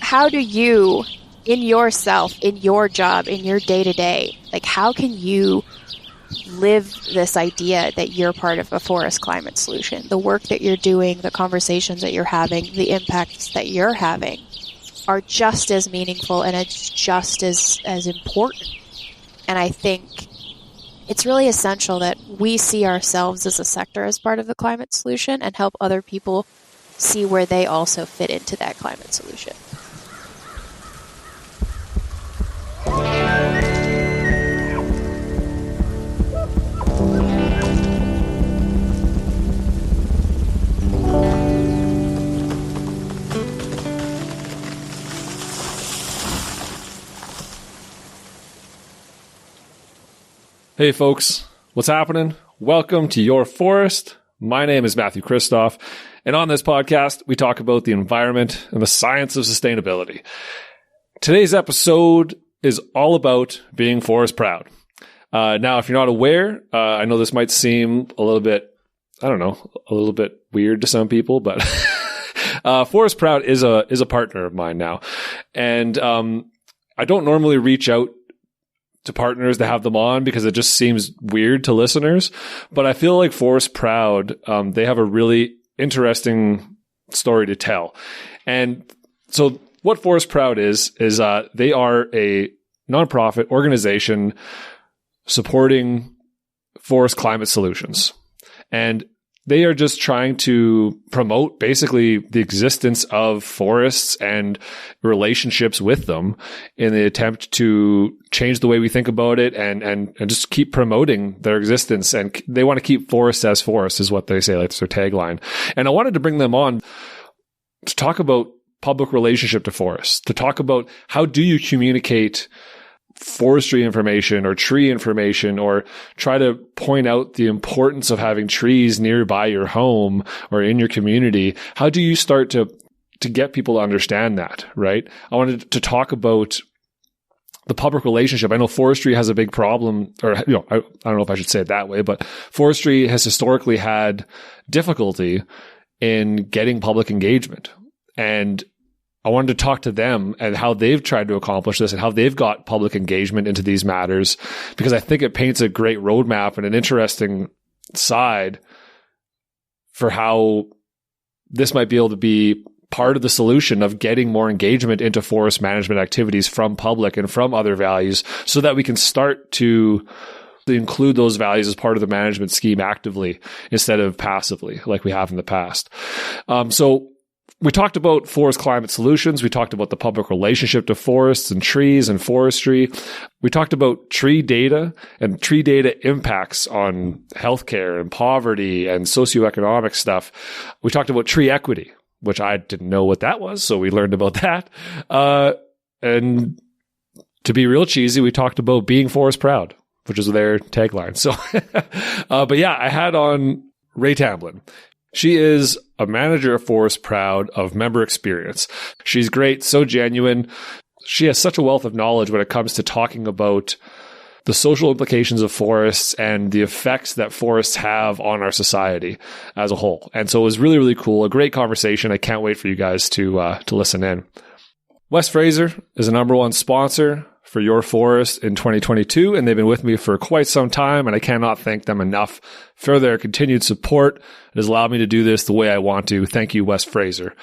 how do you, in yourself, in your job, in your day-to-day, like how can you live this idea that you're part of a forest climate solution? The work that you're doing, the conversations that you're having, the impacts that you're having are just as meaningful and it's just as important. And I think it's really essential that we see ourselves as a sector as part of the climate solution and help other people see where they also fit into that climate solution. Hey folks, what's happening? Welcome to Your Forest. My name is Matthew Kristoff, and on this podcast, we talk about the environment and the science of sustainability. Today's episode is all about being forest proud. Now, if you're not aware, I know this might seem a little bit, a little bit weird to some people, but Forest Proud is a partner of mine now. And I don't normally reach out to partners to have them on because it just seems weird to listeners. But I feel like Forest Proud, they have a really interesting story to tell. And so what Forest Proud is they are a nonprofit organization supporting forest climate solutions. And they are just trying to promote basically the existence of forests and relationships with them in the attempt to change the way we think about it and just keep promoting their existence. And they want to keep forests as forests is what they say. That's their tagline. And I wanted to bring them on to talk about public relationship to forests, to talk about how do you communicate forestry information or tree information, or try to point out the importance of having trees nearby your home or in your community. How do you start to get people to understand that, right? I wanted to talk about the public relationship. I know forestry has a big problem, or, I don't know if I should say it that way, but forestry has historically had difficulty in getting public engagement. And I wanted to talk to them and how they've tried to accomplish this and how they've got public engagement into these matters, because I think it paints a great roadmap and an interesting side for how this might be able to be part of the solution of getting more engagement into forest management activities from public and from other values, so that we can start to include those values as part of the management scheme actively instead of passively like we have in the past. So we talked about forest climate solutions. We talked about the public relationship to forests and trees and forestry. We talked about tree data and tree data impacts on healthcare and poverty and socioeconomic stuff. We talked about tree equity, which I didn't know what that was, so we learned about that. And to be real cheesy, we talked about being forest proud, which is their tagline. So, but yeah, I had on Rae Tamblyn. She is a manager of Forest Proud of member experience. She's great, so genuine. She has such a wealth of knowledge when it comes to talking about the social implications of forests and the effects that forests have on our society as a whole. And so it was really, really cool. A great conversation. I can't wait for you guys to listen in. Wes Fraser is a number one sponsor for Your Forest in 2022, and they've been with me for quite some time, and I cannot thank them enough for their continued support. It has allowed me to do this the way I want to. Thank you, Wes Fraser.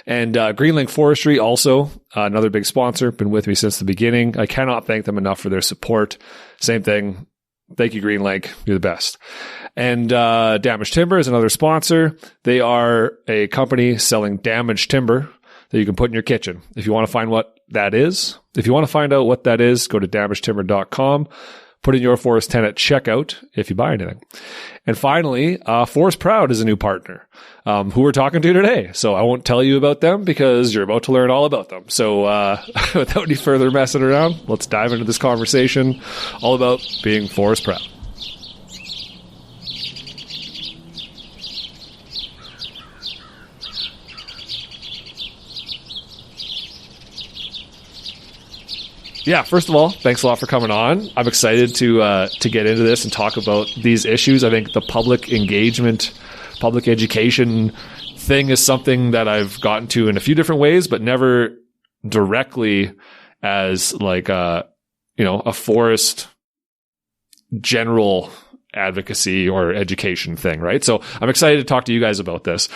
And Greenlink Forestry, also another big sponsor, been with me since the beginning. I cannot thank them enough for their support. Same thing. Thank you, Greenlink. You're the best. And Damaged Timber is another sponsor. They are a company selling damaged timber that you can put in your kitchen. If you want to find what that is, if you want to find out what that is, go to damagedtimber.com, put in Your Forest 10 at checkout if you buy anything. And finally, Forest Proud is a new partner who we're talking to today. So I won't tell you about them because you're about to learn all about them. So without any further messing around, let's dive into this conversation all about being Forest Proud. Yeah, first of all, thanks a lot for coming on. I'm excited to get into this and talk about these issues. I think the public engagement, public education thing is something that I've gotten to in a few different ways, but never directly as like a forest general advocacy or education thing, right? So I'm excited to talk to you guys about this.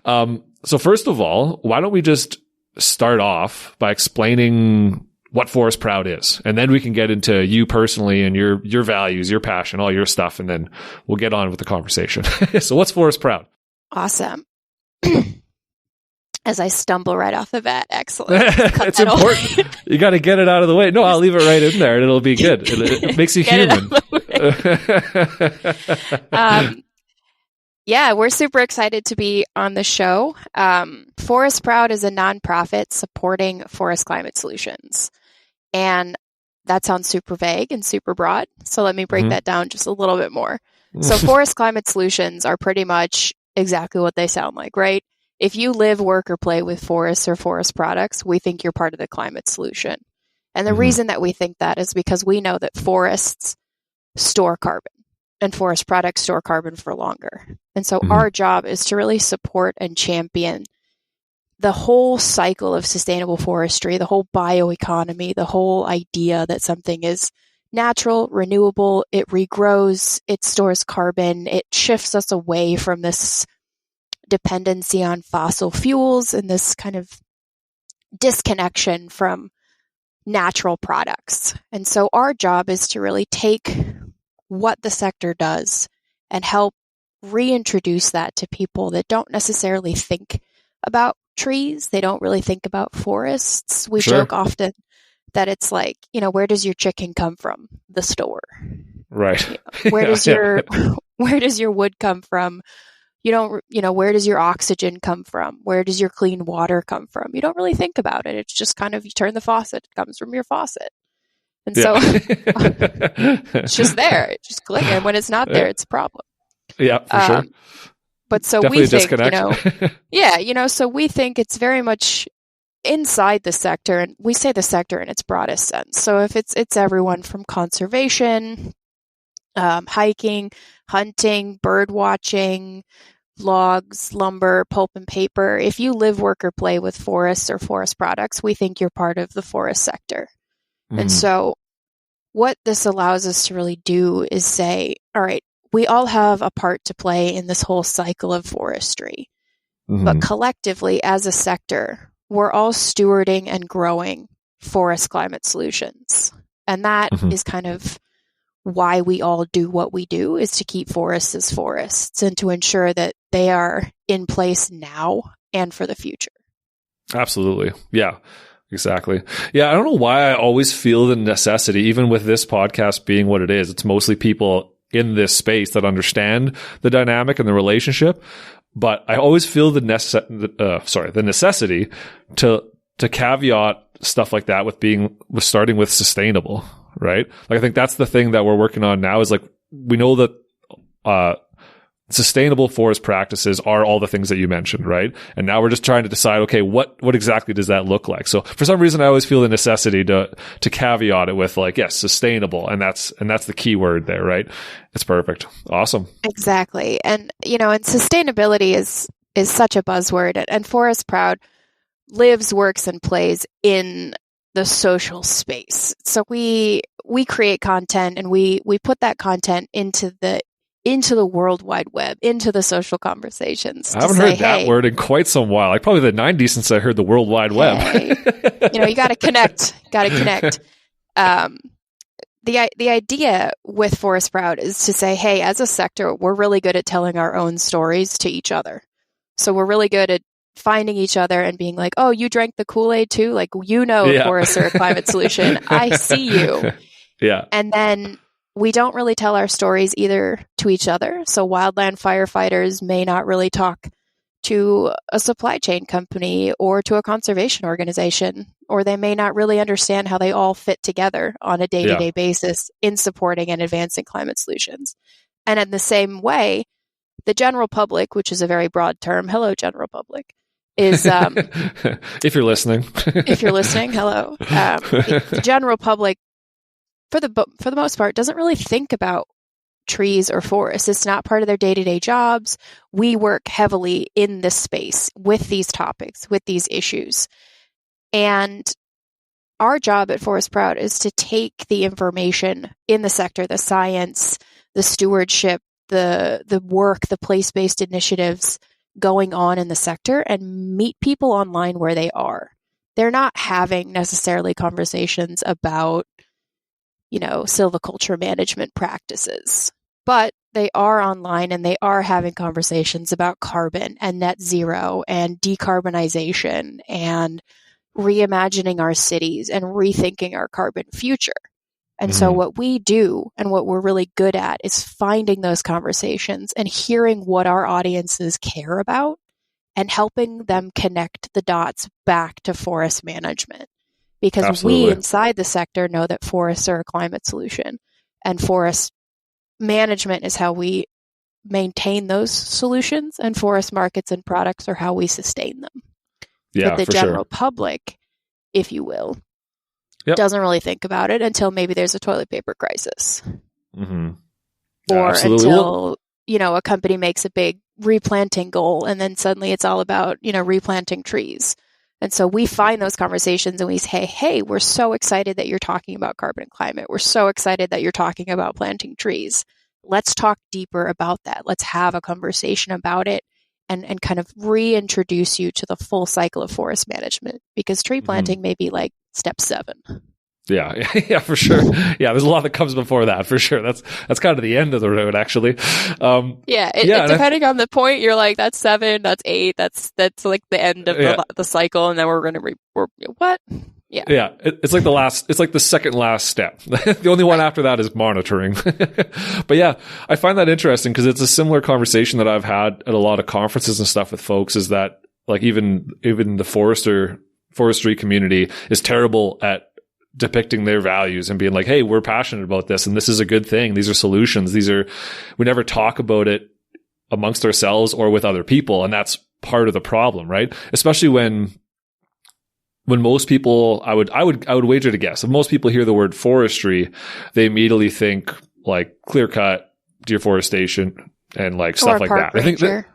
So first of all, why don't we just start off by explaining what Forest Proud is, and then we can get into you personally and your values, your passion, all your stuff, and then we'll get on with the conversation. So what's Forest Proud? Awesome. As I stumble right off the bat, excellent. It's important. You got to get it out of the way. No, I'll leave it right in there, and it'll be good. It makes you human. Yeah, we're super excited to be on the show. Forest Proud is a nonprofit supporting forest climate solutions. And that sounds super vague and super broad. So let me break that down just a little bit more. So forest climate solutions are pretty much exactly what they sound like, right? If you live, work, or play with forests or forest products, we think you're part of the climate solution. And the reason that we think that is because we know that forests store carbon and forest products store carbon for longer. And so our job is to really support and champion the whole cycle of sustainable forestry, the whole bioeconomy, the whole idea that something is natural, renewable, it regrows, it stores carbon, it shifts us away from this dependency on fossil fuels and this kind of disconnection from natural products. And so our job is to really take what the sector does and help reintroduce that to people that don't necessarily think about trees. They don't really think about forests. We joke often that it's like, where does your chicken come from? The store. Right. Where does where does your wood come from? Where does your oxygen come from? Where does your clean water come from? You don't really think about it. It's just kind of, you turn the faucet, it comes from your faucet. And so it's just there. It's just clicking. And when it's not there, it's a problem. Yeah, for sure. But so definitely we think, so we think it's very much inside the sector, and we say the sector in its broadest sense. So if it's everyone from conservation, hiking, hunting, bird watching, logs, lumber, pulp and paper. If you live, work, or play with forests or forest products, we think you're part of the forest sector. And so what this allows us to really do is say, all right, we all have a part to play in this whole cycle of forestry. But collectively, as a sector, we're all stewarding and growing forest climate solutions. And that is kind of why we all do what we do, is to keep forests as forests and to ensure that they are in place now and for the future. Absolutely. Yeah, exactly. Yeah, I don't know why I always feel the necessity, even with this podcast being what it is, it's mostly people in this space that understand the dynamic and the relationship. But I always feel the necessity to caveat stuff like that with starting with sustainable, right? Like, I think that's the thing that we're working on now, is like, we know that sustainable forest practices are all the things that you mentioned, right? And now we're just trying to decide, okay, what exactly does that look like? So for some reason, I always feel the necessity to caveat it with, like, yes, sustainable, and that's the key word there, right? It's perfect. Awesome. Exactly. And and sustainability is such a buzzword, and Forest Proud lives, works, and plays in the social space. So we create content, and we put that content into the World Wide Web, into the social conversations. I haven't heard that word in quite some while. Like, probably the 90s since I heard the World Wide Web. You got to connect. The idea with Forest Proud is to say, hey, as a sector, we're really good at telling our own stories to each other. So we're really good at finding each other and being like, oh, you drank the Kool-Aid too? Like, forests are a climate solution. I see you. Yeah. And then we don't really tell our stories either to each other. So wildland firefighters may not really talk to a supply chain company or to a conservation organization, or they may not really understand how they all fit together on a day-to-day basis in supporting and advancing climate solutions. And in the same way, the general public, which is a very broad term, hello, general public, is... if you're listening. Hello. The general public, for the most part, doesn't really think about trees or forests. It's not part of their day-to-day jobs. We work heavily in this space with these topics, with these issues. And our job at Forest Proud is to take the information in the sector, the science, the stewardship, the work, the place-based initiatives going on in the sector, and meet people online where they are. They're not having necessarily conversations about, silviculture management practices, but they are online and they are having conversations about carbon and net zero and decarbonization and reimagining our cities and rethinking our carbon future. And so what we do and what we're really good at is finding those conversations and hearing what our audiences care about and helping them connect the dots back to forest management. Because Absolutely. we inside the sector know that forests are a climate solution, and forest management is how we maintain those solutions, and forest markets and products are how we sustain them. Yeah, but the for general sure. public, if you will, Yep. doesn't really think about it until maybe there's a toilet paper crisis. Mm-hmm. Or Absolutely. until, a company makes a big replanting goal and then suddenly it's all about, replanting trees. And so we find those conversations and we say, hey, we're so excited that you're talking about carbon and climate. We're so excited that you're talking about planting trees. Let's talk deeper about that. Let's have a conversation about it and kind of reintroduce you to the full cycle of forest management, because tree planting may be like step 7. Yeah, yeah, for sure. Yeah, there's a lot that comes before that, for sure. That's kind of the end of the road, actually. Depending on the point, you're like, that's 7, that's 8, that's like the end of the cycle, and then we're going to what? Yeah, yeah. It's like it's like the second last step. The only one after that is monitoring. But yeah, I find that interesting because it's a similar conversation that I've had at a lot of conferences and stuff with folks. Is that like even the forestry community is terrible at depicting their values and being like, hey, we're passionate about this and this is a good thing. These are solutions. We never talk about it amongst ourselves or with other people. And that's part of the problem, right? Especially when most people, I would wager to guess, if most people hear the word forestry, they immediately think like clear cut, deforestation, and like stuff like that. I think that,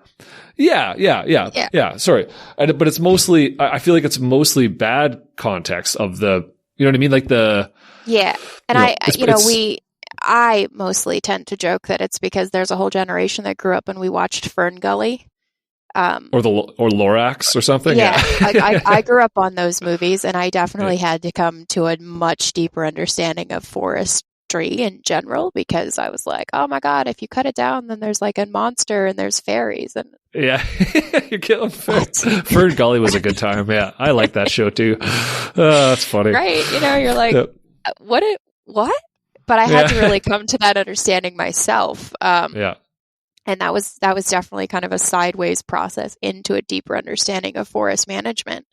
yeah. Sorry. But it's mostly, I feel like it's mostly bad context of the, you know what I mean? Like I mostly tend to joke that it's because there's a whole generation that grew up and we watched Fern Gully. Or Lorax or something. Yeah. I grew up on those movies, and I definitely had to come to a much deeper understanding of forestry in general, because I was like, oh my God, if you cut it down, then there's like a monster and there's fairies. And yeah, you're killing Fern Gully was a good time. Yeah, I like that show too. That's funny. Right. You're like, what? But I had to really come to that understanding myself. And that was definitely kind of a sideways process into a deeper understanding of forest management.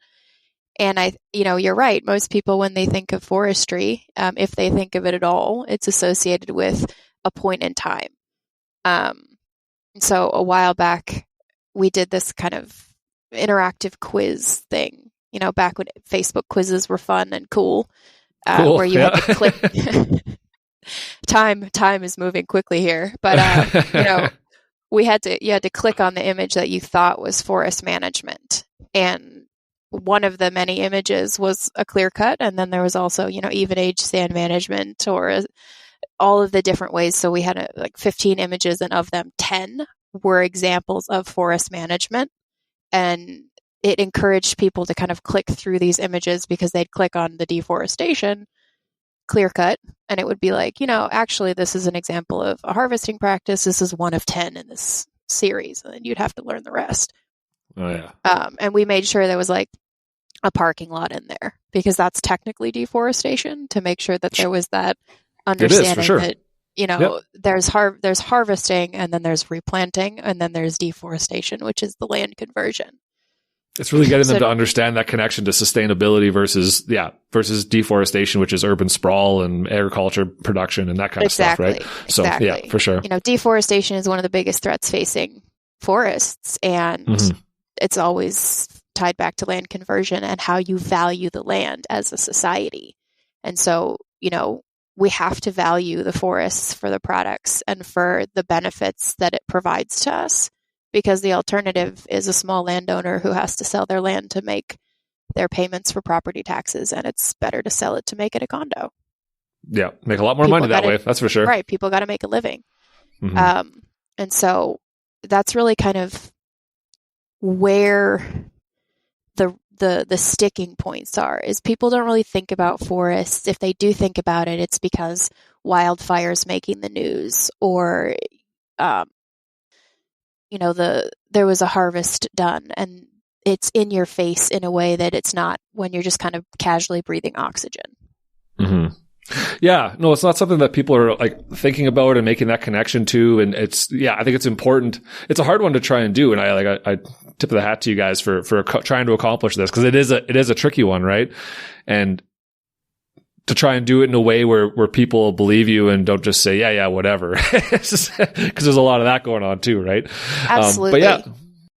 And you're right. Most people, when they think of forestry, if they think of it at all, it's associated with a point in time. So a while back, we did this kind of interactive quiz thing, back when Facebook quizzes were fun and cool, where you had to click. Time is moving quickly here, but you had to click on the image that you thought was forest management, and one of the many images was a clear cut, and then there was also even age sand management, or all of the different ways. So we had like 15 images, and of them 10 were examples of forest management, and it encouraged people to kind of click through these images because they'd click on the deforestation clear cut, and it would be like, actually this is an example of a harvesting practice. This is one of 10 in this series, and then you'd have to learn the rest. Oh yeah. And we made sure there was like a parking lot in there, because that's technically deforestation, to make sure that there was that understanding for sure. that there's harvesting, and then there's replanting, and then there's deforestation, which is the land conversion. It's really getting them to understand that connection to sustainability versus deforestation, which is urban sprawl and agriculture production and that kind of stuff, right? So yeah, for sure. Deforestation is one of the biggest threats facing forests, and it's always tied back to land conversion and how you value the land as a society. And so, we have to value the forests for the products and for the benefits that it provides to us, because the alternative is a small landowner who has to sell their land to make their payments for property taxes, and it's better to sell it to make it a condo. Yeah, make a lot more money that way. That's for sure. Right, people got to make a living. And so that's really kind of where the sticking points are, is people don't really think about forests. If they do think about it, it's because wildfires making the news, or there was a harvest done, and it's in your face in a way that it's not when you're just kind of casually breathing oxygen. Yeah, no, it's not something that people are like thinking about and making that connection to. And I think it's important. It's a hard one to try and do. And I tip of the hat to you guys for trying to accomplish this, because it is a tricky one, right? And to try and do it in a way where people believe you and don't just say, yeah, whatever. Because there's a lot of that going on too, right? Absolutely. But yeah.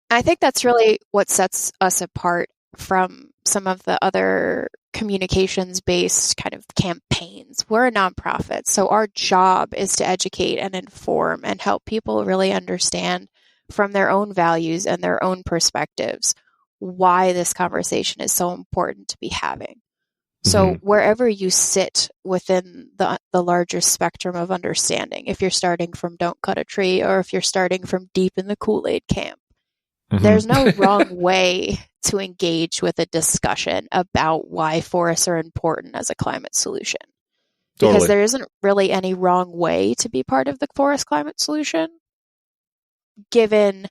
I think that's really what sets us apart from some of the other communications-based kind of campaigns. We're a nonprofit, so our job is to educate and inform and help people really understand from their own values and their own perspectives why this conversation is so important to be having. So wherever you sit within the larger spectrum of understanding, if you're starting from don't cut a tree, or if you're starting from deep in the Kool-Aid camp, there's no wrong way to engage with a discussion about why forests are important as a climate solution. Because there isn't really any wrong way to be part of the forest climate solution, given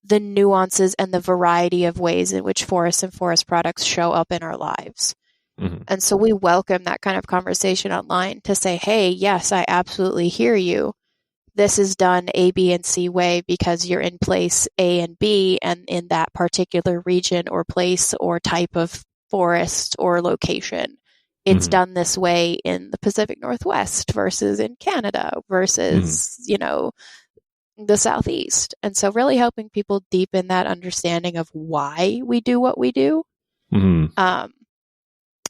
the nuances and the variety of ways in which forests and forest products show up in our lives. And so we welcome that kind of conversation online to say, hey, yes, I absolutely hear you. This is done A, B, and C way because you're in place A and B, and in that particular region or place or type of forest or location. It's done this way in the Pacific Northwest versus in Canada versus, the Southeast. And so really helping people deepen that understanding of why we do what we do.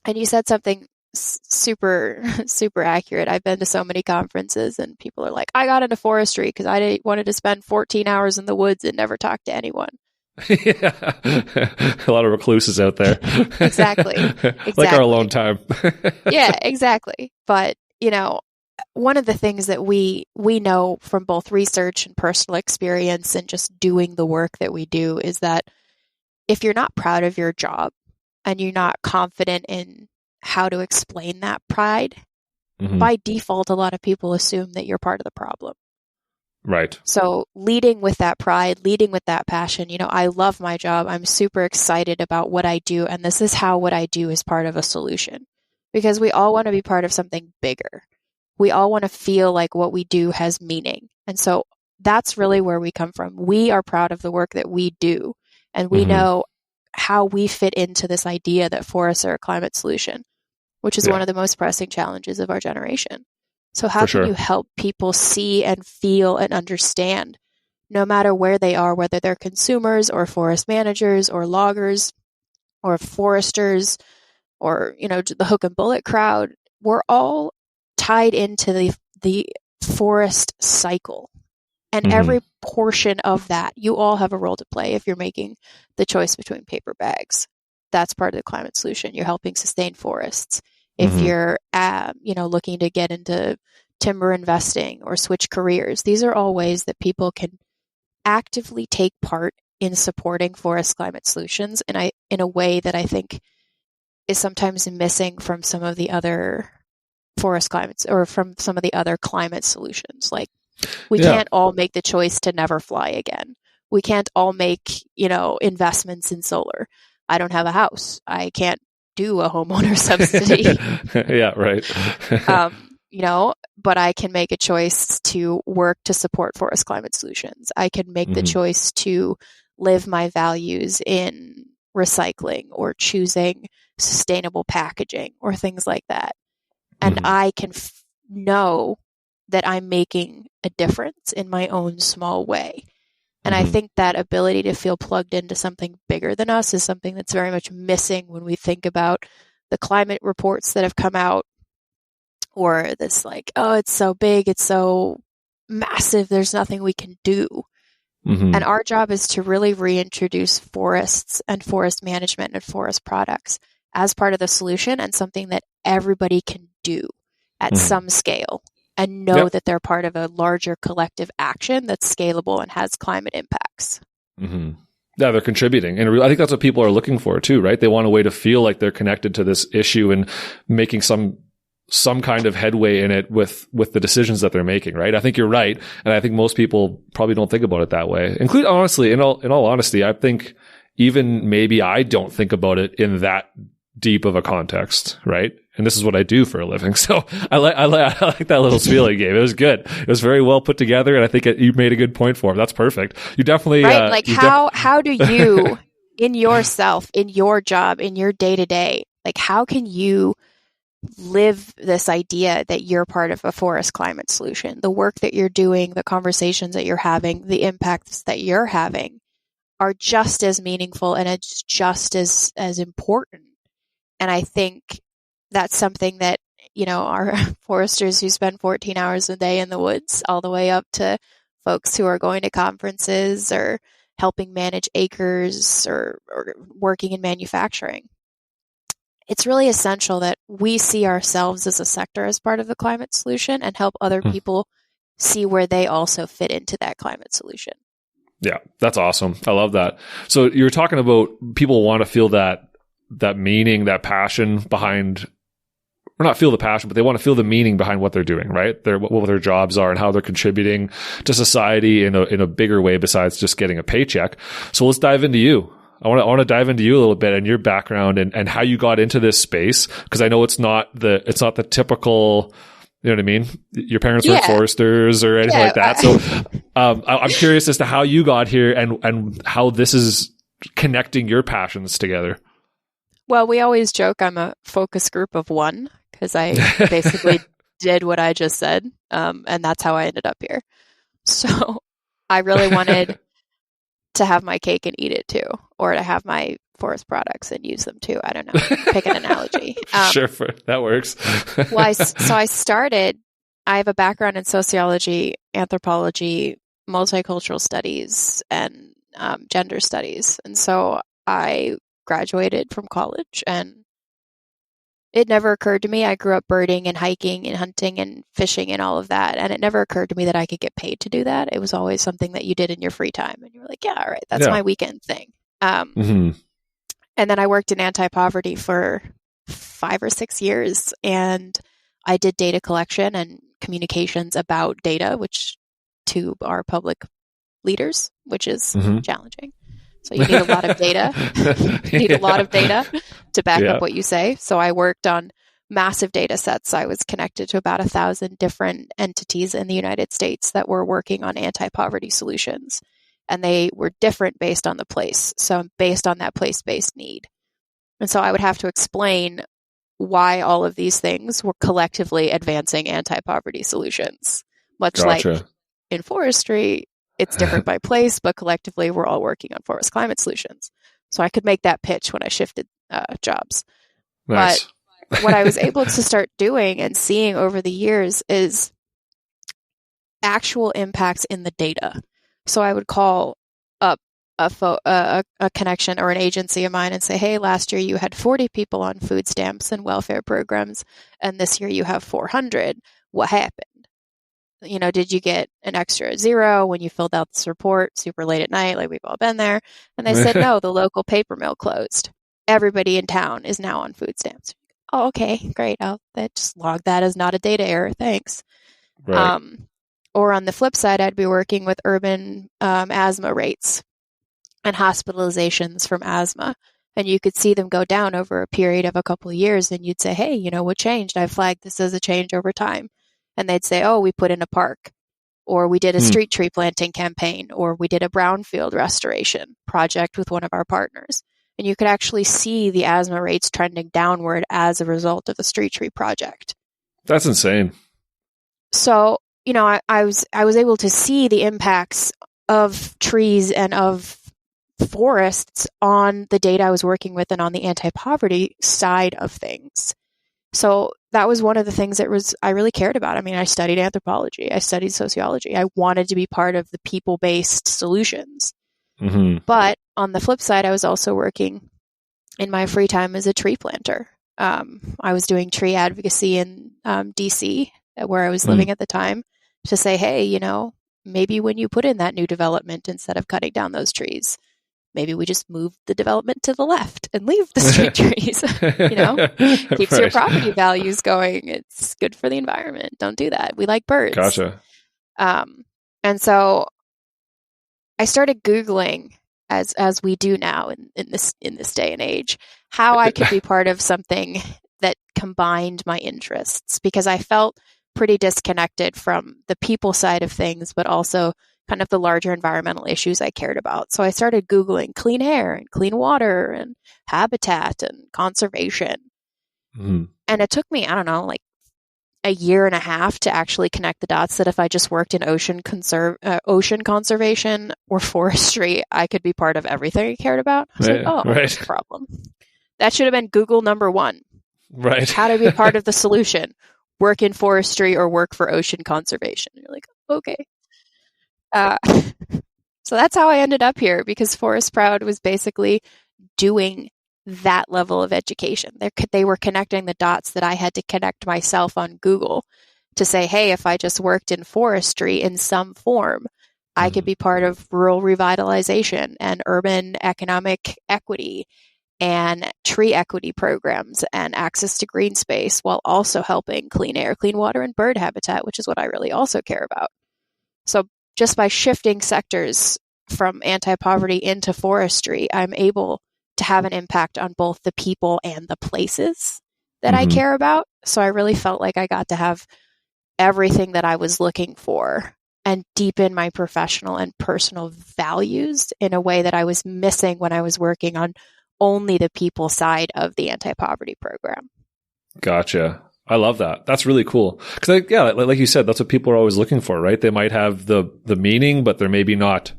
And you said something super, super accurate. I've been to so many conferences and people are like, I got into forestry because I wanted to spend 14 hours in the woods and never talk to anyone. Yeah. A lot of recluses out there. Exactly. Like our alone time. Yeah, exactly. But, one of the things that we know from both research and personal experience and just doing the work that we do is that if you're not proud of your job and you're not confident in how to explain that pride, by default, a lot of people assume that you're part of the problem. Right. So leading with that pride, leading with that passion, I love my job. I'm super excited about what I do. And this is how what I do is part of a solution, because we all want to be part of something bigger. We all want to feel like what we do has meaning. And so that's really where we come from. We are proud of the work that we do. And we know how we fit into this idea that forests are a climate solution, which is one of the most pressing challenges of our generation. So how can you help people see and feel and understand, no matter where they are, whether they're consumers or forest managers or loggers or foresters or, the hook and bullet crowd, we're all tied into the forest cycle. And every portion of that, you all have a role to play. If you're making the choice between paper bags, that's part of the climate solution. You're helping sustain forests. If you're, looking to get into timber investing or switch careers, these are all ways that people can actively take part in supporting forest climate solutions in a way that I think is sometimes missing from some of the other forest climates or from some of the other climate solutions. Like, we can't all make the choice to never fly again. We can't all make, investments in solar. I don't have a house. I can't do a homeowner subsidy. Yeah, right. But I can make a choice to work to support forest climate solutions. I can make the choice to live my values in recycling or choosing sustainable packaging or things like that. And I can know that I'm making a difference in my own small way. And I think that ability to feel plugged into something bigger than us is something that's very much missing when we think about the climate reports that have come out, or this like, oh, it's so big, it's so massive, there's nothing we can do. Mm-hmm. And our job is to really reintroduce forests and forest management and forest products as part of the solution and something that everybody can do at some scale and know that they're part of a larger collective action that's scalable and has climate impacts. Mm-hmm. Yeah, they're contributing. And I think that's what people are looking for too, right? They want a way to feel like they're connected to this issue and making some kind of headway in it with the decisions that they're making, right? I think you're right. And I think most people probably don't think about it that way. Honestly, in all honesty, I think even maybe I don't think about it in that deep of a context, right? And this is what I do for a living. So I like that little spiel you gave. It was good. It was very well put together. And I think you made a good point for it. That's perfect. You definitely, right? How do you in yourself, in your job, in your day to day, like how can you live this idea that you're part of a forest climate solution? The work that you're doing, the conversations that you're having, the impacts that you're having are just as meaningful and it's just as important. And I think that's something that, our foresters who spend 14 hours a day in the woods, all the way up to folks who are going to conferences or helping manage acres or working in manufacturing. It's really essential that we see ourselves as a sector as part of the climate solution and help other people see where they also fit into that climate solution. Yeah, that's awesome. I love that. So you're talking about people want to feel that meaning, that passion behind, or not feel the passion, but they want to feel the meaning behind what they're doing, right? What their jobs are and how they're contributing to society in a bigger way besides just getting a paycheck. So let's dive into you. I want to dive into you a little bit and your background and how you got into this space, because I know it's not the typical, you know what I mean? Your parents weren't foresters or anything like that. So I'm curious as to how you got here and how this is connecting your passions together. Well, we always joke I'm a focus group of one because I basically did what I just said, and that's how I ended up here. So I really wanted to have my cake and eat it too, or to have my forest products and use them too. I don't know. Pick an analogy. Sure, that works. I have a background in sociology, anthropology, multicultural studies, and gender studies. And so I graduated from college and it never occurred to me. I grew up birding and hiking and hunting and fishing and all of that. And it never occurred to me that I could get paid to do that. It was always something that you did in your free time. And you were like, yeah, all right, that's my weekend thing. And then I worked in anti-poverty for 5 or 6 years. And I did data collection and communications about data, which to our public leaders, which is challenging. So you need a lot of data. You need a lot of data to back up what you say. So I worked on massive data sets. I was connected to about 1,000 different entities in the United States that were working on anti-poverty solutions. And they were different based on the place. So based on that place-based need. And so I would have to explain why all of these things were collectively advancing anti-poverty solutions. Much like in forestry, it's different by place, but collectively we're all working on forest climate solutions. So I could make that pitch when I shifted jobs. Nice. But what I was able to start doing and seeing over the years is actual impacts in the data. So I would call up a connection or an agency of mine and say, hey, last year you had 40 people on food stamps and welfare programs, and this year you have 400. What happened? Did you get an extra 0 when you filled out this report super late at night? Like we've all been there. And they said, no, the local paper mill closed. Everybody in town is now on food stamps. Oh, okay, great. I'll just log that as not a data error. Thanks. Right. Or on the flip side, I'd be working with urban asthma rates and hospitalizations from asthma. And you could see them go down over a period of a couple of years. And you'd say, hey, what changed? I flagged this as a change over time. And they'd say, oh, we put in a park, or we did a street tree planting campaign, or we did a brownfield restoration project with one of our partners. And you could actually see the asthma rates trending downward as a result of the street tree project. That's insane. So, I was able to see the impacts of trees and of forests on the data I was working with and on the anti-poverty side of things. So that was one of the things I really cared about. I mean, I studied anthropology, I studied sociology. I wanted to be part of the people-based solutions. Mm-hmm. But on the flip side, I was also working in my free time as a tree planter. I was doing tree advocacy in DC, where I was living at the time, to say, hey, you know, maybe when you put in that new development, instead of cutting down those trees, maybe we just move the development to the left and leave the street trees. You know, keeps your property values going. It's good for the environment. Don't do that. We like birds. Gotcha. And so I started Googling, as we do now in this day and age, how I could be part of something that combined my interests, because I felt pretty disconnected from the people side of things, but also kind of the larger environmental issues I cared about. So I started Googling clean air and clean water and habitat and conservation. Mm-hmm. And it took me, I don't know, like a year and a half to actually connect the dots that if I just worked in ocean conservation or forestry, I could be part of everything I cared about. I was like, oh, no problem. That should have been Google number one. Right. How to be part of the solution. Work in forestry or work for ocean conservation. And you're like, okay. So that's how I ended up here, because Forest Proud was basically doing that level of education. They were connecting the dots that I had to connect myself on Google to say, hey, if I just worked in forestry in some form, I could be part of rural revitalization and urban economic equity and tree equity programs and access to green space, while also helping clean air, clean water, and bird habitat, which is what I really also care about. So just by shifting sectors from anti-poverty into forestry, I'm able to have an impact on both the people and the places that I care about. So I really felt like I got to have everything that I was looking for and deepen my professional and personal values in a way that I was missing when I was working on only the people side of the anti-poverty program. Gotcha. I love that. That's really cool. Because, like you said, that's what people are always looking for, right? They might have the meaning, but they're maybe not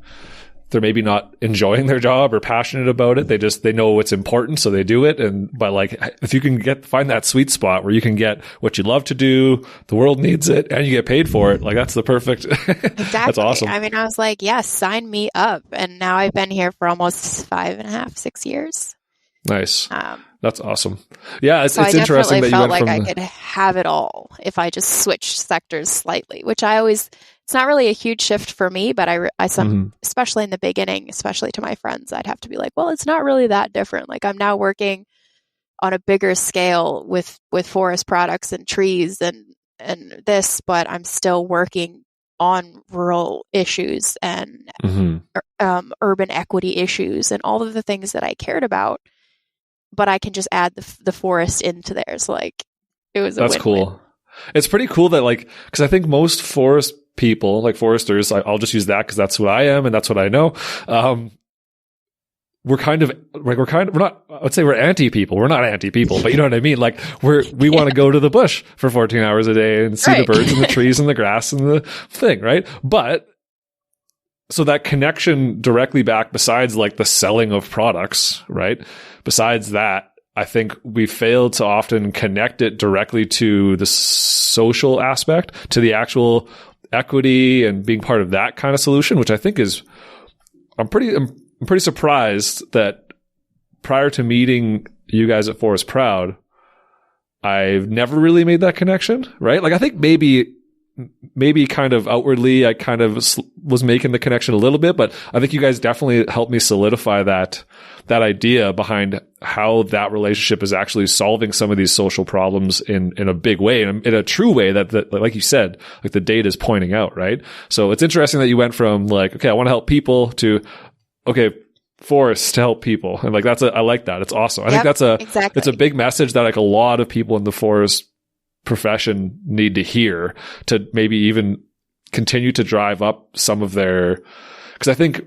enjoying their job or passionate about it. They know what's important, so they do it. And if you can find that sweet spot where you can get what you love to do, the world needs it, and you get paid for it, like that's the perfect. Exactly. That's awesome. I mean, I was like, yes, sign me up. And now I've been here for almost 5.5, 6 years. Nice. That's awesome. Yeah, it's I interesting that you felt went like I could have it all if I just switched sectors slightly, which it's not really a huge shift for me, but especially in the beginning, especially to my friends, I'd have to be like, well, it's not really that different. Like, I'm now working on a bigger scale with forest products and trees and this, but I'm still working on rural issues and urban equity issues and all of the things that I cared about. But I can just add the forest into there. So it was that's cool. It's pretty cool that because I think most forest people, like foresters, I'll just use that because that's what I am and that's what I know. We're not, I would say we're anti-people. We're not anti-people, but you know what I mean? Like we want to go to the bush for 14 hours a day and see the birds and the trees and the grass and the thing, right? But so that connection directly back, besides the selling of products, right? Besides that, I think we fail to often connect it directly to the social aspect, to the actual equity and being part of that kind of solution, which I think I'm pretty surprised that prior to meeting you guys at Forest Proud, I've never really made that connection, right? I think maybe kind of outwardly, I kind of was making the connection a little bit, but I think you guys definitely helped me solidify that idea behind how that relationship is actually solving some of these social problems in a big way, in a true way that like you said, the data is pointing out, right? So it's interesting that you went from okay, I want to help people to, okay, forests to help people. And I like that. It's awesome. I think that's it's a big message that a lot of people in the forest profession need to hear to maybe even continue to drive up some of their, because I think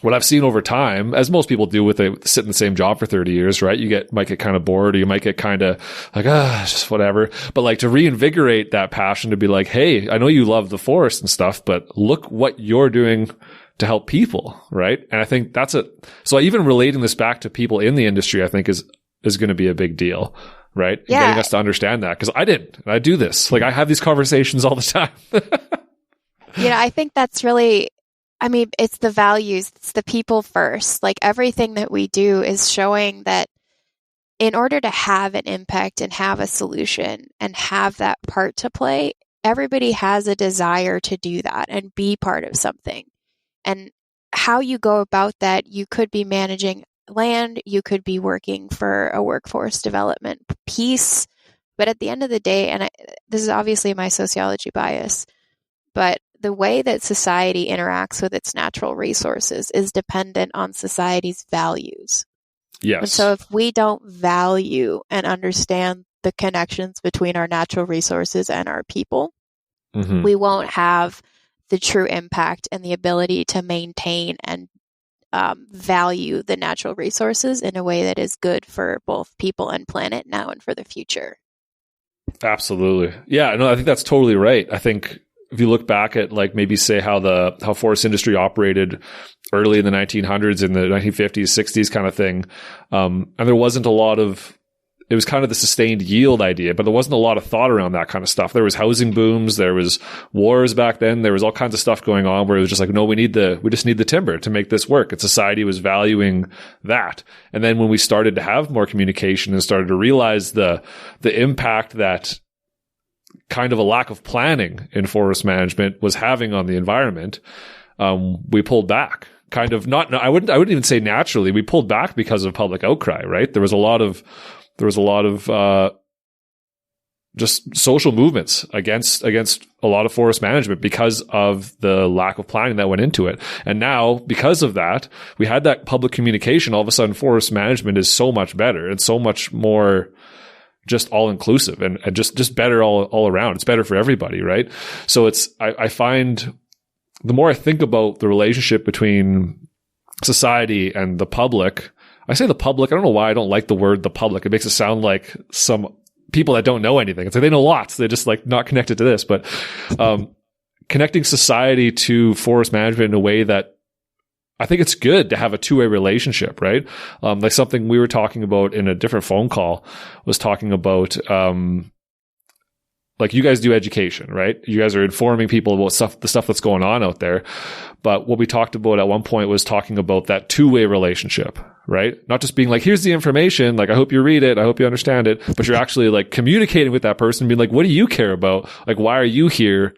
what I've seen over time, as most people do sit in the same job for 30 years, right? Might get kind of bored, or you might get kind of just whatever. But to reinvigorate that passion to be like, hey, I know you love the forest and stuff, but look what you're doing to help people, right? And I think so even relating this back to people in the industry, I think is going to be a big deal. right? And Yeah. getting us to understand that, because I didn't. And I do this. Like, I have these conversations all the time. I think that's really, it's the values, it's the people first. Like, everything that we do is showing that in order to have an impact and have a solution and have that part to play, everybody has a desire to do that and be part of something. And how you go about that, you could be managing land, you could be working for a workforce development piece. But at the end of the day, and this is obviously my sociology bias, but the way that society interacts with its natural resources is dependent on society's values. Yes. And so if we don't value and understand the connections between our natural resources and our people, we won't have the true impact and the ability to maintain and value the natural resources in a way that is good for both people and planet now and for the future. Absolutely. Yeah, no, I think that's totally right. I think if you look back at, like, maybe say how forest industry operated early in the 1900s, in the 1950s, 60s kind of thing, and there wasn't a lot of, it was kind of the sustained yield idea, but there wasn't a lot of thought around that kind of stuff. There was housing booms, there was wars back then, there was all kinds of stuff going on where it was just like, no, we just need the timber to make this work. And society was valuing that. And then when we started to have more communication and started to realize the impact that kind of a lack of planning in forest management was having on the environment, we pulled back. Kind of not, I wouldn't even say naturally. We pulled back because of public outcry, right? There was a lot of just social movements against a lot of forest management because of the lack of planning that went into it. And now, because of that, we had that public communication. All of a sudden, forest management is so much better and so much more just all inclusive and just better all around. It's better for everybody, right? So I find the more I think about the relationship between society and the public, I say the public, I don't know why I don't like the word the public. It makes it sound like some people that don't know anything. It's like they know lots. They're just like not connected to this, but connecting society to forest management in a way that I think it's good to have a two-way relationship, right? Like something we were talking about in a different phone call was talking about, like, you guys do education, right? You guys are informing people about the stuff that's going on out there. But what we talked about at one point was talking about that two-way relationship, right? Not just being like, here's the information, like, I hope you read it, I hope you understand it, but you're actually like communicating with that person, being like, what do you care about? Like, why are you here?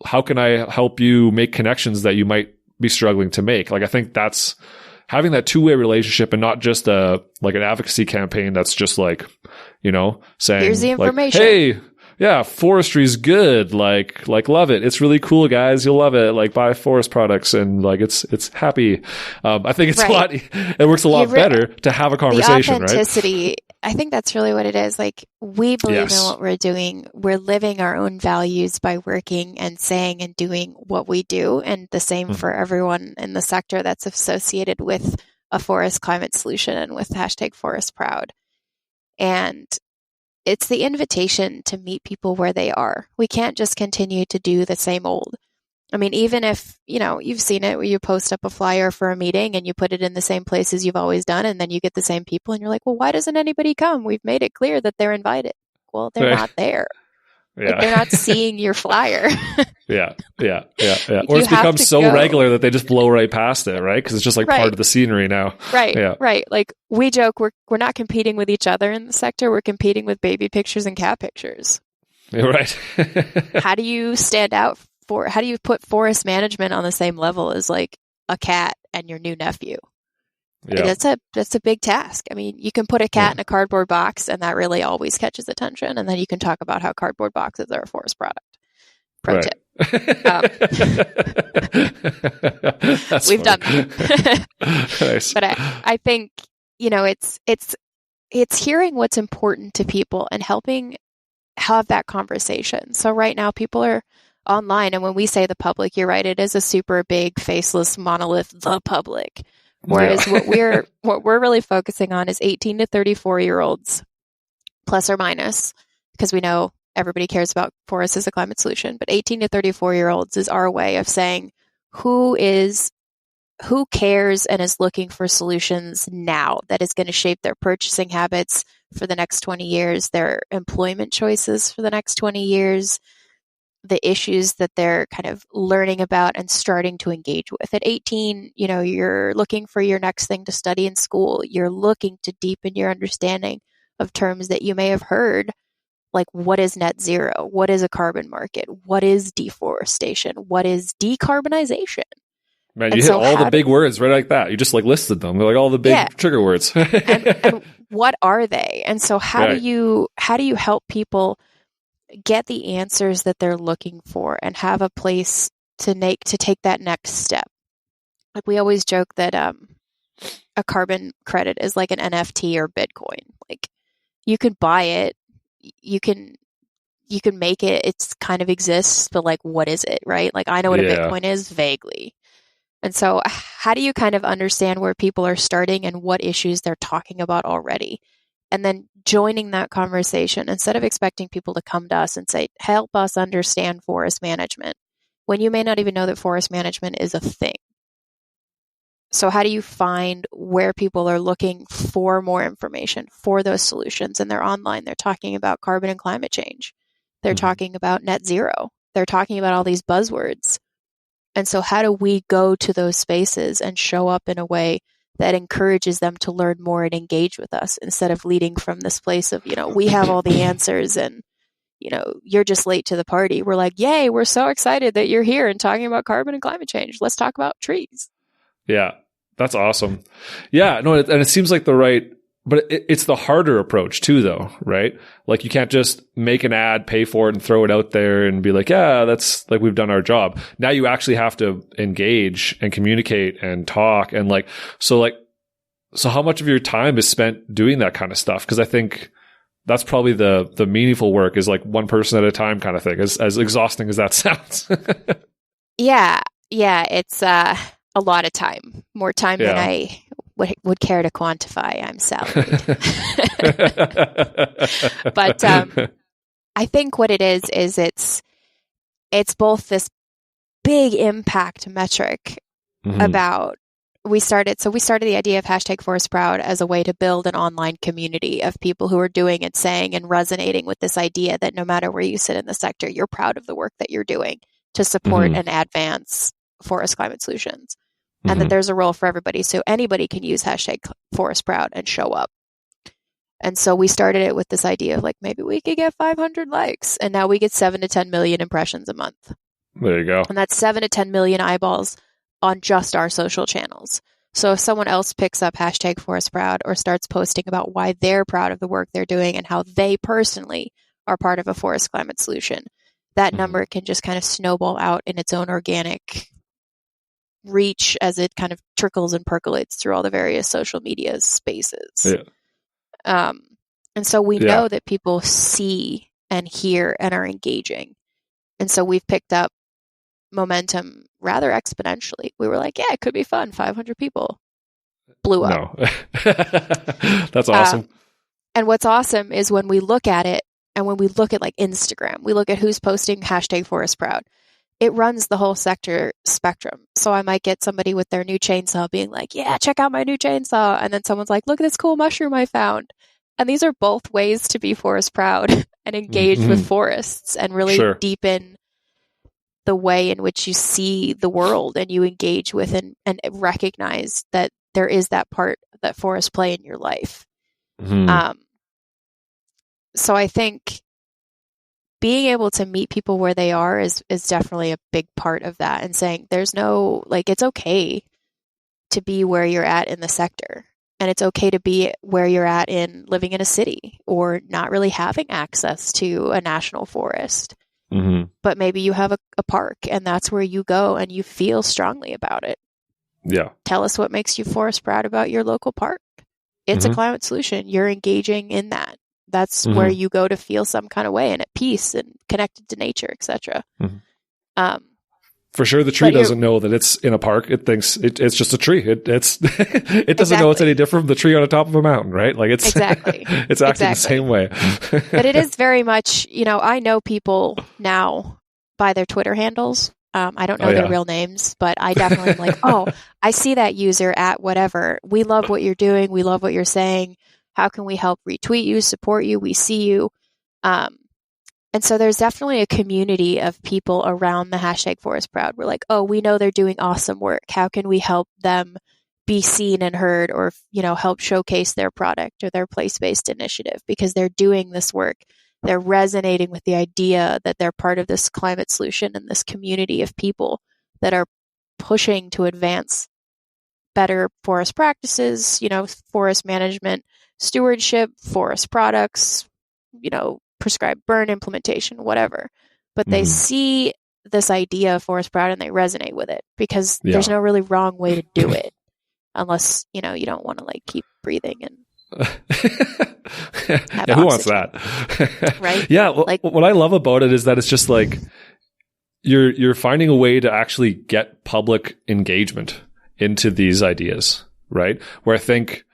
How can I help you make connections that you might be struggling to make? Like, I think that's having that two-way relationship and not just an advocacy campaign that's just like, saying, here's the information. Like, hey, yeah, forestry is good. Like love it. It's really cool, guys. You'll love it. Like, buy forest products and like it's happy. I think it's it works a lot better to have a conversation, the authenticity, right? I think that's really what it is. Like, we believe in what we're doing. We're living our own values by working and saying and doing what we do. And the same for everyone in the sector that's associated with a forest climate solution and with #ForestProud. And it's the invitation to meet people where they are. We can't just continue to do the same old. I mean, even if, you've seen it where you post up a flyer for a meeting and you put it in the same places you've always done, and then you get the same people and you're like, well, why doesn't anybody come? We've made it clear that they're invited. Well, they're not there. Yeah. Like, they're not seeing your flyer. Yeah. Or it's become so regular that they just blow right past it, right? Because it's just like part of the scenery now. Right, right. Like, we joke, we're not competing with each other in the sector. We're competing with baby pictures and cat pictures. Yeah, right. How do you stand out how do you put forest management on the same level as like a cat and your new nephew? Yeah. That's a big task. I mean, you can put a cat in a cardboard box and that really always catches attention. And then you can talk about how cardboard boxes are a forest product. Pro tip. We've done that. Nice. But I think, it's hearing what's important to people and helping have that conversation. So right now people are online, and when we say the public, you're right, it is a super big faceless monolith, the public. Whereas what we're really focusing on is 18 to 34-year-olds, plus or minus, because we know everybody cares about forests as a climate solution, but 18 to 34-year-olds is our way of saying who cares and is looking for solutions now that is going to shape their purchasing habits, for the next 20 years, their employment choices for the next 20 years, the issues that they're kind of learning about and starting to engage with. At 18, you're looking for your next thing to study in school. You're looking to deepen your understanding of terms that you may have heard, like what is net zero? What is a carbon market? What is deforestation? What is decarbonization? Man, you hit all the big words right like that. You just like listed them. They're like all the big trigger words. and what are they? And so how do you help people get the answers that they're looking for and have a place to take that next step? Like we always joke that a carbon credit is like an NFT or Bitcoin. Like you can buy it, you can make it, it's kind of exists, but like what is it, right? Like I know what a Bitcoin is vaguely. And so how do you kind of understand where people are starting and what issues they're talking about already? And then joining that conversation instead of expecting people to come to us and say, help us understand forest management, when you may not even know that forest management is a thing. So how do you find where people are looking for more information for those solutions? And they're online. They're talking about carbon and climate change. They're talking about net zero. They're talking about all these buzzwords. And so how do we go to those spaces and show up in a way that encourages them to learn more and engage with us instead of leading from this place of, we have all the answers and, you're just late to the party. We're like, yay, we're so excited that you're here and talking about carbon and climate change. Let's talk about trees. Yeah, that's awesome. Yeah, no, and it seems like but it's the harder approach too, though, right? Like you can't just make an ad, pay for it, and throw it out there and be like, yeah, that's like we've done our job. Now you actually have to engage and communicate and talk and so how much of your time is spent doing that kind of stuff? Because I think that's probably the meaningful work is like one person at a time kind of thing, as exhausting as that sounds. Yeah, it's a lot of time, more time than I would care to quantify. I'm salaried. But I think what it is it's both this big impact metric about we started the idea of #ForestProud as a way to build an online community of people who are doing and saying and resonating with this idea that no matter where you sit in the sector, you're proud of the work that you're doing to support and advance forest climate solutions. And that there's a role for everybody. So anybody can use #ForestProud and show up. And so we started it with this idea of like, maybe we could get 500 likes. And now we get 7 to 10 million impressions a month. There you go. And that's 7 to 10 million eyeballs on just our social channels. So if someone else picks up #ForestProud or starts posting about why they're proud of the work they're doing and how they personally are part of a forest climate solution, that number can just kind of snowball out in its own organic reach as it kind of trickles and percolates through all the various social media spaces. And so we know that people see and hear and are engaging. And so we've picked up momentum rather exponentially. We were like, yeah, it could be fun. 500 people. Blew up. No. That's awesome. And what's awesome is when we look at it and when we look at like Instagram, we look at who's posting #ForestProud. It runs the whole sector spectrum. So I might get somebody with their new chainsaw being like, yeah, check out my new chainsaw. And then someone's like, look at this cool mushroom I found. And these are both ways to be forest proud and engage with forests and really deepen the way in which you see the world and you engage with and recognize that there is that part that forests play in your life. So I think being able to meet people where they are is definitely a big part of that, and saying there's no, like, it's okay to be where you're at in the sector, and it's okay to be where you're at in living in a city or not really having access to a national forest. But maybe you have a park and that's where you go and you feel strongly about it. Yeah. Tell us what makes you forest proud about your local park. It's a climate solution. You're engaging in that. That's where you go to feel some kind of way and at peace and connected to nature, etc. For sure, the tree doesn't know that it's in a park. It thinks it's just a tree. It doesn't know it's any different from the tree on the top of a mountain, right? Like it's it's acting the same way. But it is very much, I know people now by their Twitter handles. I don't know their real names, but I definitely am like, oh, I see that user at whatever. We love what you're doing. We love what you're saying. How can we help retweet you, support you? We see you. And so there's definitely a community of people around the hashtag Forest Proud. We're like, oh, we know they're doing awesome work. How can we help them be seen and heard, or, help showcase their product or their place-based initiative, because they're doing this work. They're resonating with the idea that they're part of this climate solution and this community of people that are pushing to advance better forest practices, forest management, stewardship, forest products, prescribed burn implementation, whatever. But they see this idea of Forest Proud and they resonate with it, because there's no really wrong way to do it, unless, you don't want to keep breathing and who wants that? Right? Yeah. What I love about it is that it's just you're finding a way to actually get public engagement into these ideas, right? Where I think,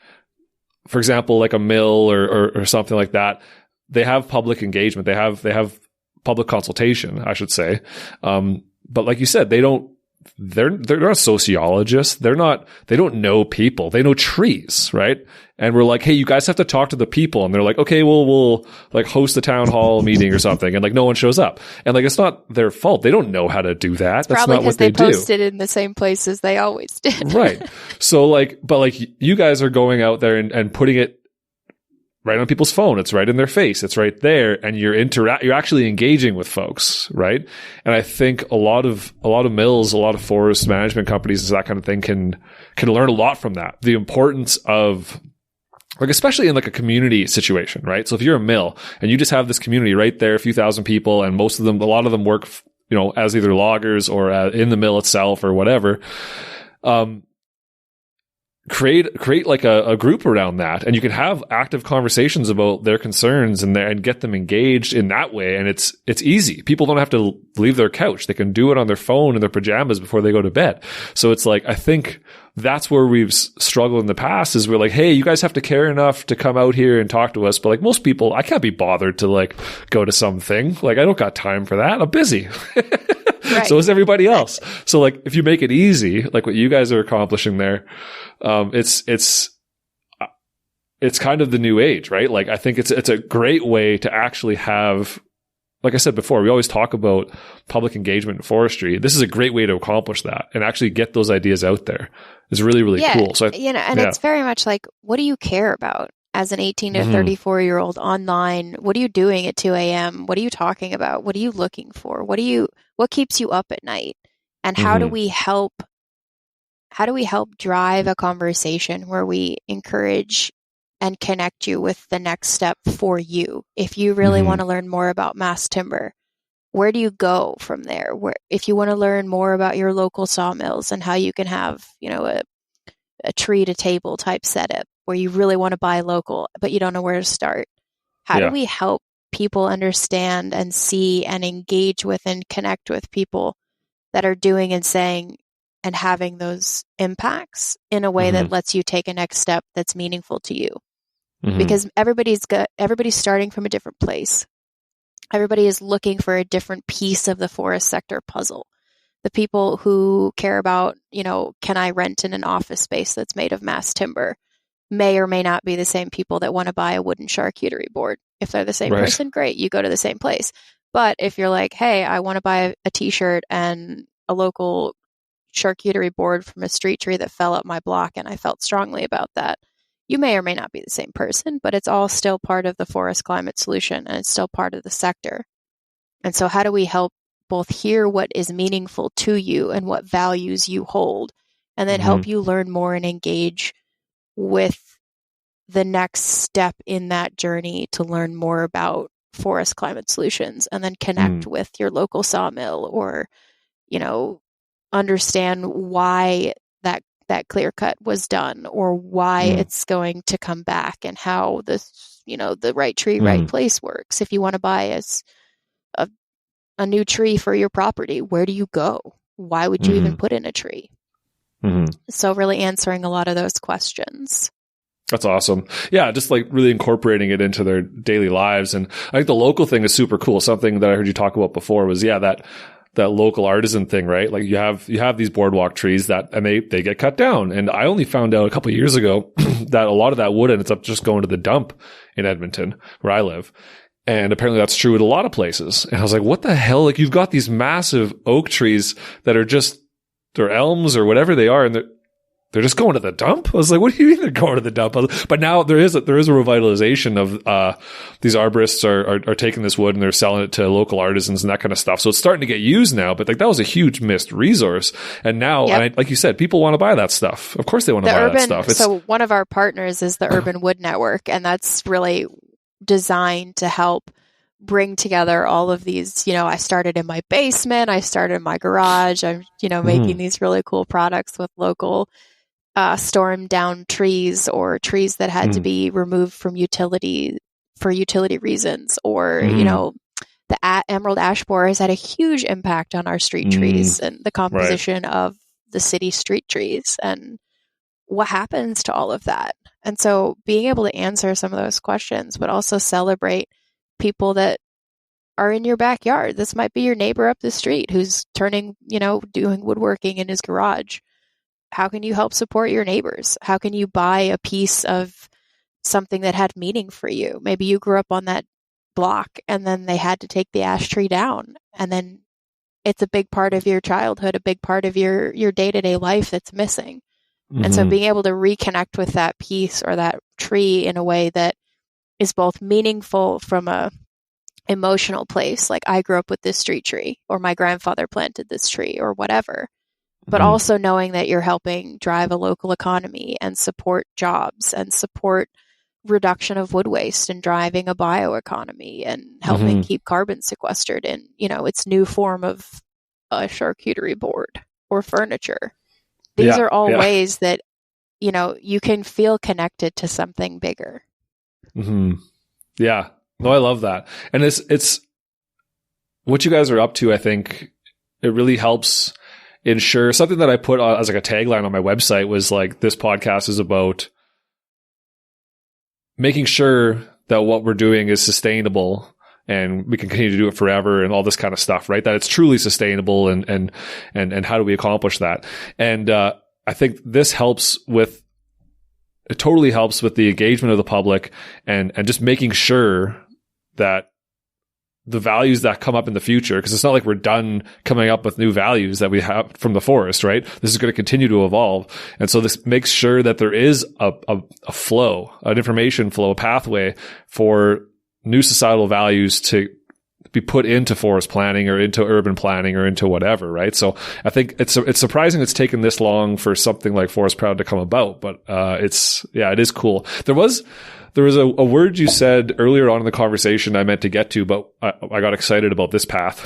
for example, like a mill or something like that, they have public engagement. They have public consultation, I should say. But like you said, they're not sociologists. They don't know people. They know trees, right? And we're like, hey, you guys have to talk to the people. And they're like, okay, we'll host a town hall meeting or something. And no one shows up. And it's not their fault. They don't know how to do that. That's probably not what they do. Posted in the same places they always did. Right. So but you guys are going out there and putting it right on people's phone. It's right in their face. It's right there. And you're actually engaging with folks. Right. And I think a lot of mills, a lot of forest management companies, that kind of thing can learn a lot from that. The importance of, especially in a community situation, right? So if you're a mill and you just have this community right there, a few thousand people, and a lot of them work, as either loggers or in the mill itself or whatever, create a group around that, and you can have active conversations about their concerns and get them engaged in that way. And it's easy. People don't have to leave their couch. They can do it on their phone in their pajamas before they go to bed. So it's I think that's where we've struggled in the past, is we're like, hey, you guys have to care enough to come out here and talk to us. But most people, I can't be bothered to go to something. I don't got time for that. I'm busy. Right. So is everybody else. So if you make it easy, what you guys are accomplishing there, it's kind of the new age, right? I think it's a great way to actually have, like I said before, we always talk about public engagement in forestry. This is a great way to accomplish that and actually get those ideas out there. It's really, really cool. So it's very much what do you care about as an 18 to 34-year-old online? What are you doing at 2 a.m.? What are you talking about? What are you looking for? What keeps you up at night? And how do we help drive a conversation where we encourage and connect you with the next step for you? If you really want to learn more about mass timber, where do you go from there? If you want to learn more about your local sawmills and how you can have, a tree to table type setup where you really want to buy local, but you don't know where to start. How do we help people understand and see and engage with and connect with people that are doing and saying and having those impacts in a way that lets you take a next step that's meaningful to you? Because everybody's starting from a different place. Everybody is looking for a different piece of the forest sector puzzle. The people who care about, can I rent in an office space that's made of mass timber, may or may not be the same people that want to buy a wooden charcuterie board. If they're the same person, great, you go to the same place. But if you're like, hey, I want to buy a t-shirt and a local charcuterie board from a street tree that fell up my block and I felt strongly about that, you may or may not be the same person, but it's all still part of the forest climate solution and it's still part of the sector. And so how do we help both hear what is meaningful to you and what values you hold, and then help you learn more and engage with the next step in that journey to learn more about forest climate solutions, and then connect with your local sawmill, or, understand why that clear cut was done, or why it's going to come back, and how this, the right tree, right place works. If you want to buy a new tree for your property, where do you go? Why would you even put in a tree? So really answering a lot of those questions. That's awesome. Yeah, just really incorporating it into their daily lives. And I think the local thing is super cool. Something that I heard you talk about before was, that local artisan thing, right? Like you have these boardwalk trees and they get cut down. And I only found out a couple of years ago that a lot of that wood ends up just going to the dump in Edmonton, where I live. And apparently that's true at a lot of places. And I was like, what the hell? Like, you've got these massive oak trees that are they're elms or whatever they are, and they're just going to the dump? I was like, what do you mean they're going to the dump? But now there is a revitalization of these arborists are taking this wood and they're selling it to local artisans and that kind of stuff. So it's starting to get used now, but like that was a huge missed resource. And now, like you said, people want to buy that stuff. Of course they want to buy that stuff. So one of our partners is the Urban Wood Network, and that's really designed to help bring together all of these. I started in my basement, I started in my garage. I'm, making these really cool products with local storm down trees, or trees that had to be removed from utility reasons, or the emerald ash borer has had a huge impact on our street trees and the composition of the city street trees and what happens to all of that. And so being able to answer some of those questions, but also celebrate people that are in your backyard. This might be your neighbor up the street who's doing woodworking in his garage. How can you help support your neighbors? How can you buy a piece of something that had meaning for you? Maybe you grew up on that block and then they had to take the ash tree down, and then it's a big part of your childhood, a big part of your day-to-day life that's missing. And so being able to reconnect with that piece or that tree in a way that is both meaningful from a emotional place, like I grew up with this street tree, or my grandfather planted this tree, or whatever, but also knowing that you're helping drive a local economy and support jobs and support reduction of wood waste and driving a bioeconomy and helping keep carbon sequestered in, its new form of a charcuterie board or furniture. These are all ways that, you can feel connected to something bigger. Yeah. No, I love that. And it's what you guys are up to. I think it really helps ensure something that I put on as like a tagline on my website was like, this podcast is about making sure that what we're doing is sustainable and we can continue to do it forever and all this kind of stuff, right? That it's truly sustainable and how do we accomplish that? And I think this totally helps with the engagement of the public and just making sure that the values that come up in the future, because it's not like we're done coming up with new values that we have from the forest, right? This is going to continue to evolve. And so this makes sure that there is a flow, an information flow, a pathway for new societal values to be put into forest planning or into urban planning or into whatever, right? So I think it's surprising it's taken this long for something like Forest Proud to come about, but it is cool. There was a word you said earlier on in the conversation I meant to get to, but I got excited about this path.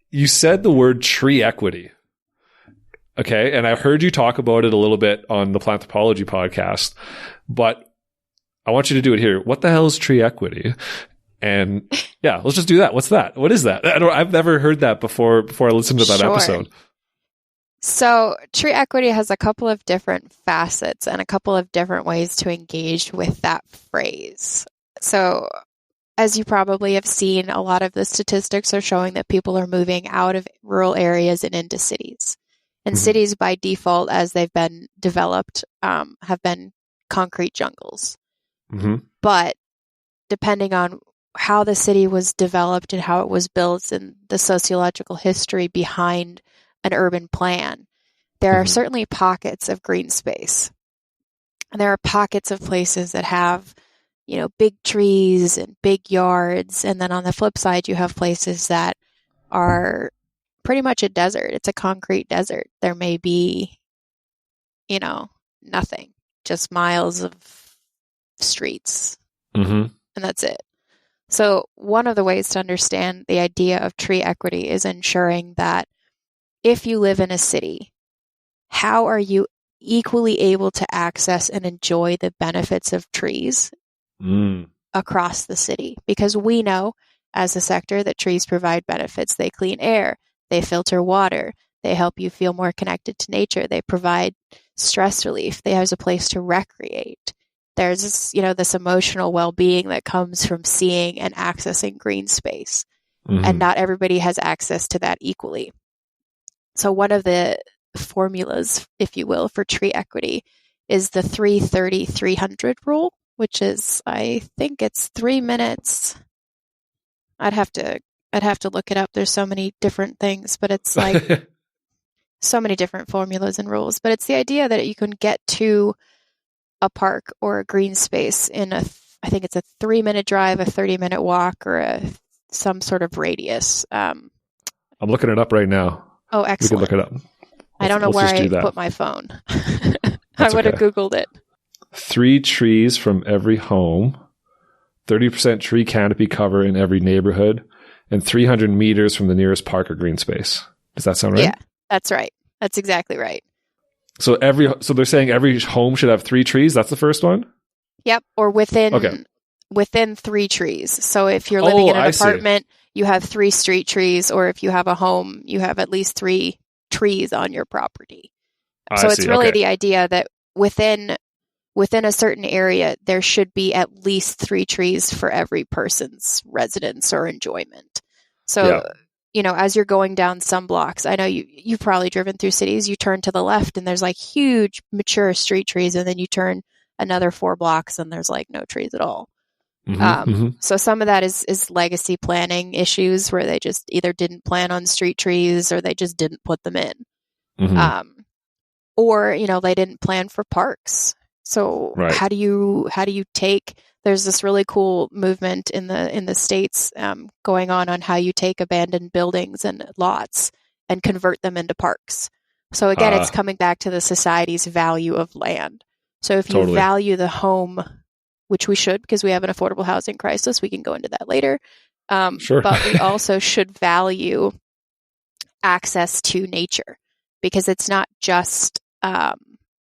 You said the word tree equity. Okay. And I heard you talk about it a little bit on the Planthropology podcast, but I want you to do it here. What the hell is tree equity? And yeah, let's just do that. What's that? What is that? I've never heard that before I listened to that episode. So tree equity has a couple of different facets and a couple of different ways to engage with that phrase. So as you probably have seen, a lot of the statistics are showing that people are moving out of rural areas and into cities. And cities by default, as they've been developed, have been concrete jungles. But depending on how the city was developed and how it was built and the sociological history behind an urban plan, there are certainly pockets of green space. And there are pockets of places that have, big trees and big yards. And then on the flip side, you have places that are pretty much a desert. It's a concrete desert. There may be, nothing, just miles of streets. And that's it. So one of the ways to understand the idea of tree equity is ensuring that if you live in a city, how are you equally able to access and enjoy the benefits of trees across the city? Because we know as a sector that trees provide benefits. They clean air, they filter water, they help you feel more connected to nature, they provide stress relief, they have a place to recreate. There's this, this emotional well-being that comes from seeing and accessing green space. and not everybody has access to that equally. So one of the formulas, if you will, for tree equity is the 330-300 rule, which is, I think it's 3 minutes. I'd have to look it up. There's so many different things, but it's like so many different formulas and rules. But it's the idea that you can get to a park or a green space in I think it's a 3-minute drive, a 30-minute walk, or some sort of radius. I'm looking it up right now. Oh, excellent. We can look it up. I don't know where I put my phone. I would have Googled it. 3 trees from every home, 30% tree canopy cover in every neighborhood, and 300 meters from the nearest park or green space. Does that sound right? Yeah, that's right. That's exactly right. So they're saying every home should have 3 trees? That's the first one? Yep, or within 3 trees. So if you're living in an apartment, you have 3 street trees, or if you have a home, you have at least 3 trees on your property. So it's really the idea that within a certain area, there should be at least 3 trees for every person's residence or enjoyment. So, as you're going down some blocks, I know you've probably driven through cities, you turn to the left and there's like huge mature street trees, and then you turn another 4 blocks and there's like no trees at all. So some of that is legacy planning issues where they just either didn't plan on street trees or they just didn't put them in. Or, they didn't plan for parks. So how do you take, there's this really cool movement in the States going on how you take abandoned buildings and lots and convert them into parks. So again, it's coming back to the society's value of land. So if you value the home, which we should, because we have an affordable housing crisis, we can go into that later. Sure. But we also should value access to nature, because it's not just,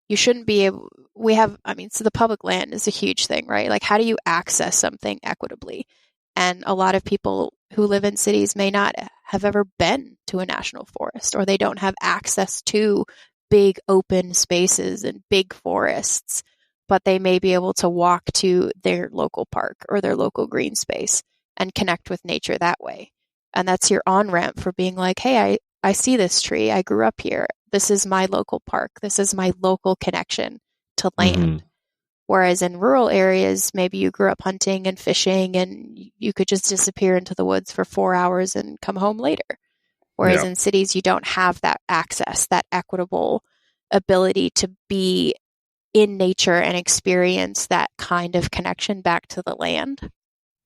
you shouldn't be able, so the public land is a huge thing, right? Like, how do you access something equitably? And a lot of people who live in cities may not have ever been to a national forest, or they don't have access to big open spaces and big forests, but they may be able to walk to their local park or their local green space and connect with nature that way. And that's your on-ramp for being like, hey, I see this tree. I grew up here. This is my local park. This is my local connection to land. Whereas in rural areas, maybe you grew up hunting and fishing and you could just disappear into the woods for 4 hours and come home later. Whereas in cities, you don't have that access, that equitable ability to be in nature and experience that kind of connection back to the land.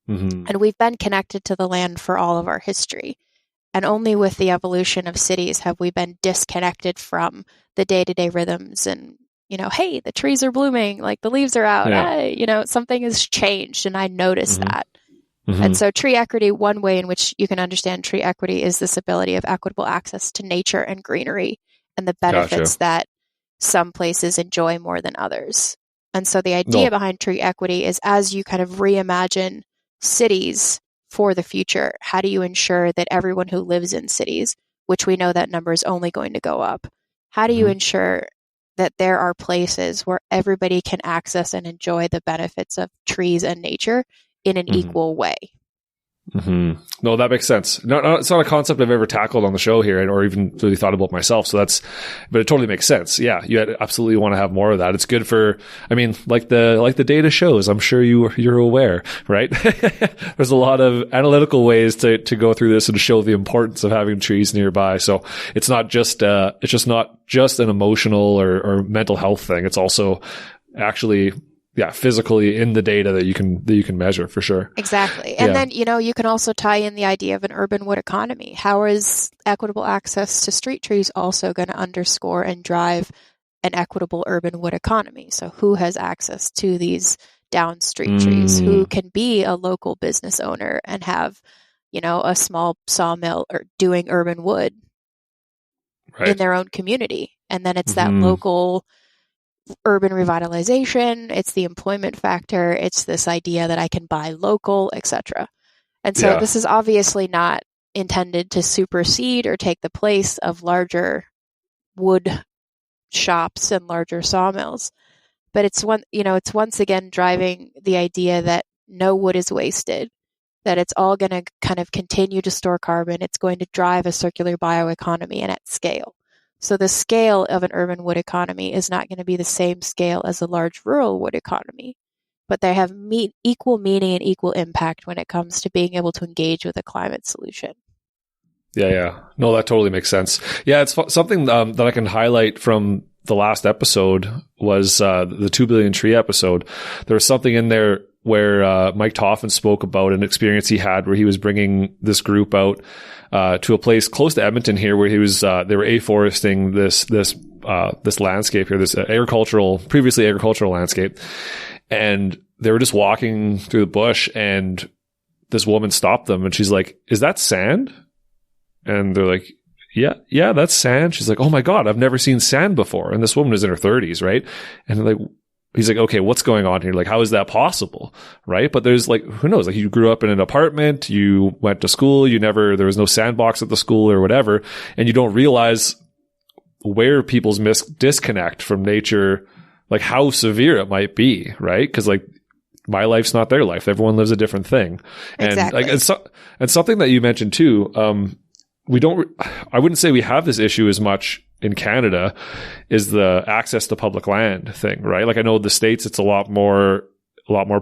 And we've been connected to the land for all of our history. And only with the evolution of cities have we been disconnected from the day-to-day rhythms and, hey, the trees are blooming, like the leaves are out, hey, something has changed, and I noticed that. And so tree equity, one way in which you can understand tree equity is this ability of equitable access to nature and greenery and the benefits that some places enjoy more than others. And so the idea behind tree equity is, as you kind of reimagine cities for the future, how do you ensure that everyone who lives in cities, which we know that number is only going to go up, how do you ensure that there are places where everybody can access and enjoy the benefits of trees and nature in an equal way? No, that makes sense. No, it's not a concept I've ever tackled on the show here, or even really thought about myself. So but it totally makes sense. Yeah, you absolutely want to have more of that. It's good for, like the data shows. I'm sure you're aware, right? There's a lot of analytical ways to go through this and show the importance of having trees nearby. So it's not just an emotional or mental health thing. It's also actually physically in the data that you can measure, for sure. Exactly. And then, you can also tie in the idea of an urban wood economy. How is equitable access to street trees also going to underscore and drive an equitable urban wood economy? So who has access to these down street trees? Who can be a local business owner and have, a small sawmill or doing urban wood in their own community? And then it's that local urban revitalization, it's the employment factor, it's this idea that I can buy local, etc. And so this is obviously not intended to supersede or take the place of larger wood shops and larger sawmills, but it's once again driving the idea that no wood is wasted, that it's all going to kind of continue to store carbon. It's going to drive a circular bioeconomy and at scale. So the scale of an urban wood economy is not going to be the same scale as a large rural wood economy, but they have equal meaning and equal impact when it comes to being able to engage with a climate solution. Yeah. No, that totally makes sense. Yeah, it's something that I can highlight from the last episode was the 2 billion tree episode. There was something in there where Mike Toffin spoke about an experience he had where he was bringing this group out to a place close to Edmonton here, where he was they were afforesting this landscape here, this previously agricultural landscape, and they were just walking through the bush, and this woman stopped them, and she's like, "Is that sand?" And they're like, yeah, that's sand. She's like, "Oh my God, I've never seen sand before." And this woman is in her 30s, right? And they're like, he's like, "Okay, what's going on here? Like, how is that possible?" Right? But there's like, who knows? Like, you grew up in an apartment, you went to school, there was no sandbox at the school or whatever, and you don't realize where people's disconnect from nature, like how severe it might be, right? Because like, my life's not their life. Everyone lives a different thing. Exactly. And like, and something that you mentioned too, I wouldn't say we have this issue as much in Canada, is the access to public land thing, right? Like, I know the States, it's a lot more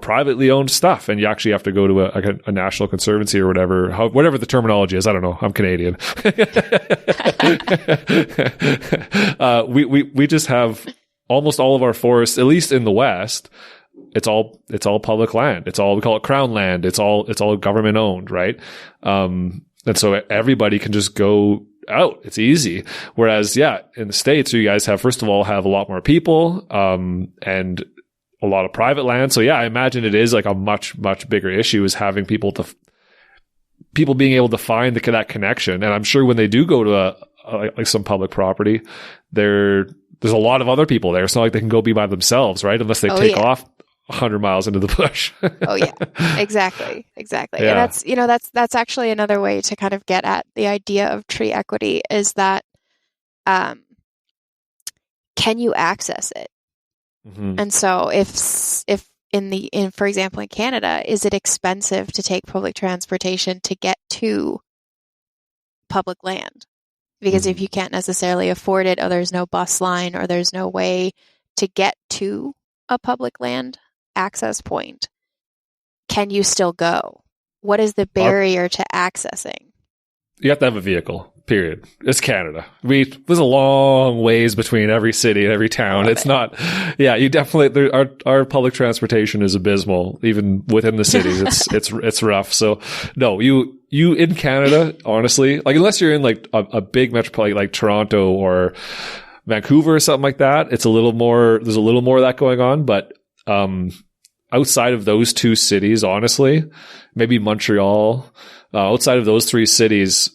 privately owned stuff, and you actually have to go to a national conservancy or whatever the terminology is. I don't know. I'm Canadian. We just have almost all of our forests, at least in the West. It's all public land. We call it crown land. It's all government owned, right? And so everybody can just go out. It's easy. Whereas, in the States, you guys have a lot more people, and a lot of private land. So I imagine it is like a much, much bigger issue, is having people being able to find that connection. And I'm sure when they do go to like some public property, there's a lot of other people there. It's not like they can go be by themselves, right? Unless they take off 100 miles into the bush. Oh yeah, exactly. Yeah. And that's actually another way to kind of get at the idea of tree equity, is that can you access it? Mm-hmm. And so if for example in Canada, is it expensive to take public transportation to get to public land? Because if you can't necessarily afford it, or there's no bus line, or there's no way to get to a public land access point, can you still go? What is the barrier to accessing? You have to have a vehicle, period. It's Canada. There's a long ways between every city and every town. It's not, you definitely, our public transportation is abysmal, even within the cities. It's rough. So no, you in Canada, honestly, like, unless you're in like a big metropolitan, like Toronto or Vancouver or something like that, there's a little more of that going on. But outside of those two cities, honestly, maybe Montreal, outside of those three cities,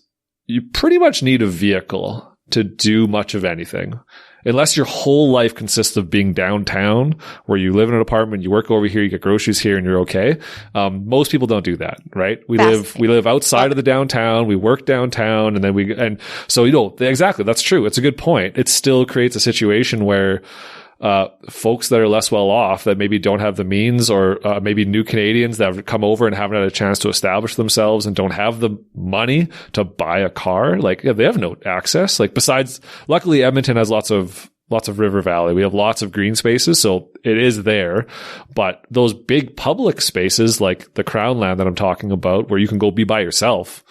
you pretty much need a vehicle to do much of anything. Unless your whole life consists of being downtown, where you live in an apartment, you work over here, you get groceries here, and you're okay. Most people don't do that, right? We live outside of the downtown, we work downtown, and so, exactly, that's true. It's a good point. It still creates a situation where folks that are less well off, that maybe don't have the means, or maybe new Canadians that have come over and haven't had a chance to establish themselves and don't have the money to buy a car, like, they have no access. Like, besides, luckily Edmonton has lots of river valley. We have lots of green spaces, so it is there. But those big public spaces, like the crown land that I'm talking about, where you can go be by yourself,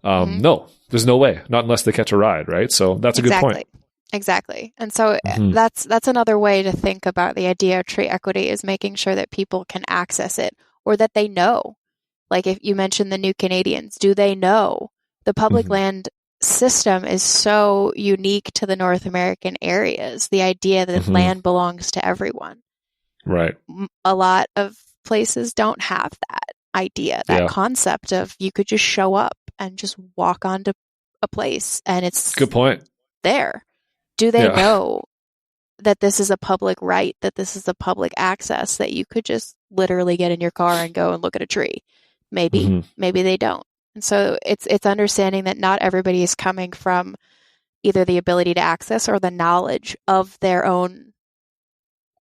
no, there's no way. Not unless they catch a ride, right? So that's a good point. Exactly. And so that's another way to think about the idea of tree equity, is making sure that people can access it, or that they know. Like, if you mentioned the new Canadians, do they know the public land system is so unique to the North American areas? The idea that land belongs to everyone. Right. A lot of places don't have that idea, that concept of you could just show up and just walk onto a place and it's good point there. Do they know that this is a public right, that this is a public access, that you could just literally get in your car and go and look at a tree? Maybe they don't. And so it's understanding that not everybody is coming from either the ability to access or the knowledge of their own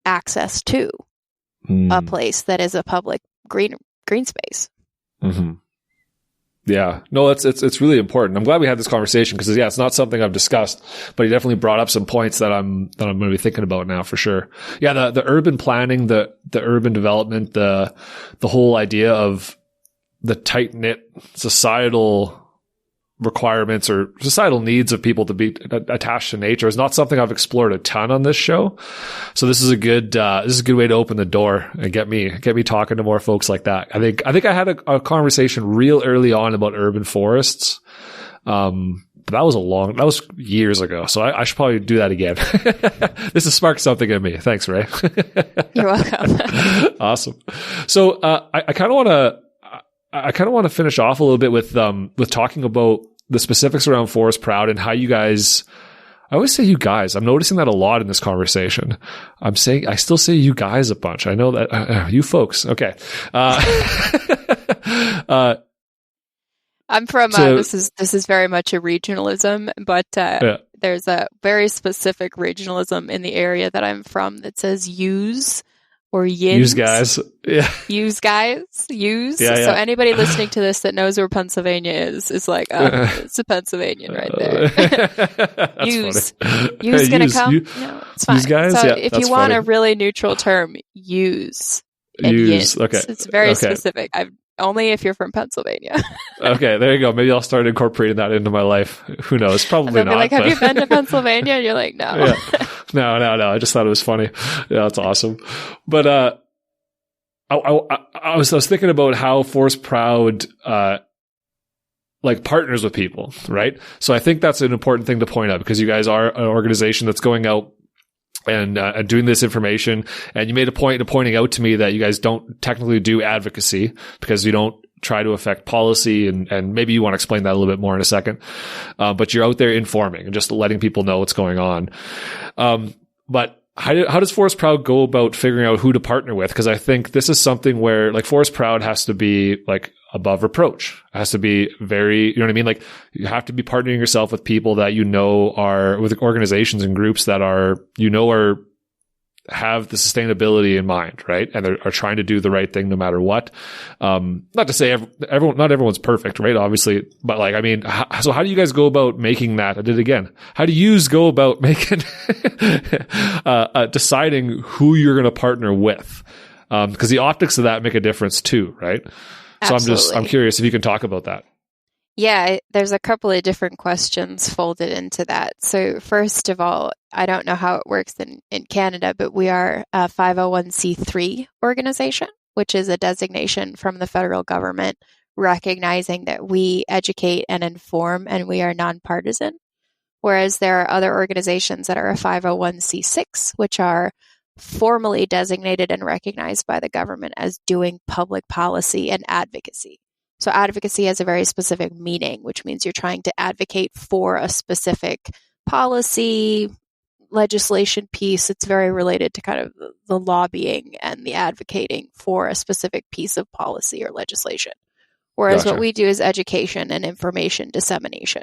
access to a place that is a public green space. Yeah, no, it's really important. I'm glad we had this conversation because it's not something I've discussed, but he definitely brought up some points that I'm going to be thinking about now for sure. Yeah, the urban planning, the urban development, the whole idea of the tight knit societal requirements or societal needs of people to be attached to nature is not something I've explored a ton on this show. So this is a good way to open the door and get me talking to more folks like that. I think I had a conversation real early on about urban forests. But that was years ago. So I should probably do that again. This has sparked something in me. Thanks, Rae. You're welcome. Awesome. So, I kind of want to finish off a little bit with talking about the specifics around Forest Proud and how you guys, I always say you guys, I'm noticing that a lot in this conversation. I still say you guys a bunch. I know that, you folks. Okay. I'm from, this is very much a regionalism, but, there's a very specific regionalism in the area that I'm from that says use. Or yins. Use guys. Yeah. Use guys. Use. Yeah, yeah. So anybody listening to this that knows where Pennsylvania is like, it's a Pennsylvanian right there. Use. Use gonna come? No, it's fine. Use guys? So yeah, if you want a really neutral term, use. And use. Yins. Okay. It's very specific. Only if you're from Pennsylvania. Okay, there you go. Maybe I'll start incorporating that into my life. Who knows? Probably not. Like, have you been to Pennsylvania? And you're like, no. Yeah. No. I just thought it was funny. Yeah, that's awesome. But I was thinking about how Forest Proud like partners with people, right? So I think that's an important thing to point out because you guys are an organization that's going out and doing this information. And you made a point of pointing out to me that you guys don't technically do advocacy because you don't try to affect policy, and maybe you want to explain that a little bit more in a second. But you're out there informing and just letting people know what's going on. But how does Forest Proud go about figuring out who to partner with? Because I think this is something where like Forest Proud has to be like above reproach. It has to be very, you know what I mean? Like you have to be partnering yourself with people that are with organizations and groups that have the sustainability in mind, right? And are trying to do the right thing no matter what. Not to say not everyone's perfect, right? Obviously, but like, I mean, so how do you guys go about making that? I did it again. How do you go about making, deciding who you're going to partner with? Because the optics of that make a difference too, right? Absolutely. So I'm curious if you can talk about that. Yeah, there's a couple of different questions folded into that. So first of all, I don't know how it works in Canada, but we are a 501c3 organization, which is a designation from the federal government recognizing that we educate and inform and we are nonpartisan. Whereas there are other organizations that are a 501c6, which are formally designated and recognized by the government as doing public policy and advocacy. So advocacy has a very specific meaning, which means you're trying to advocate for a specific policy, legislation piece. It's very related to kind of the lobbying and the advocating for a specific piece of policy or legislation. Whereas what we do is education and information dissemination.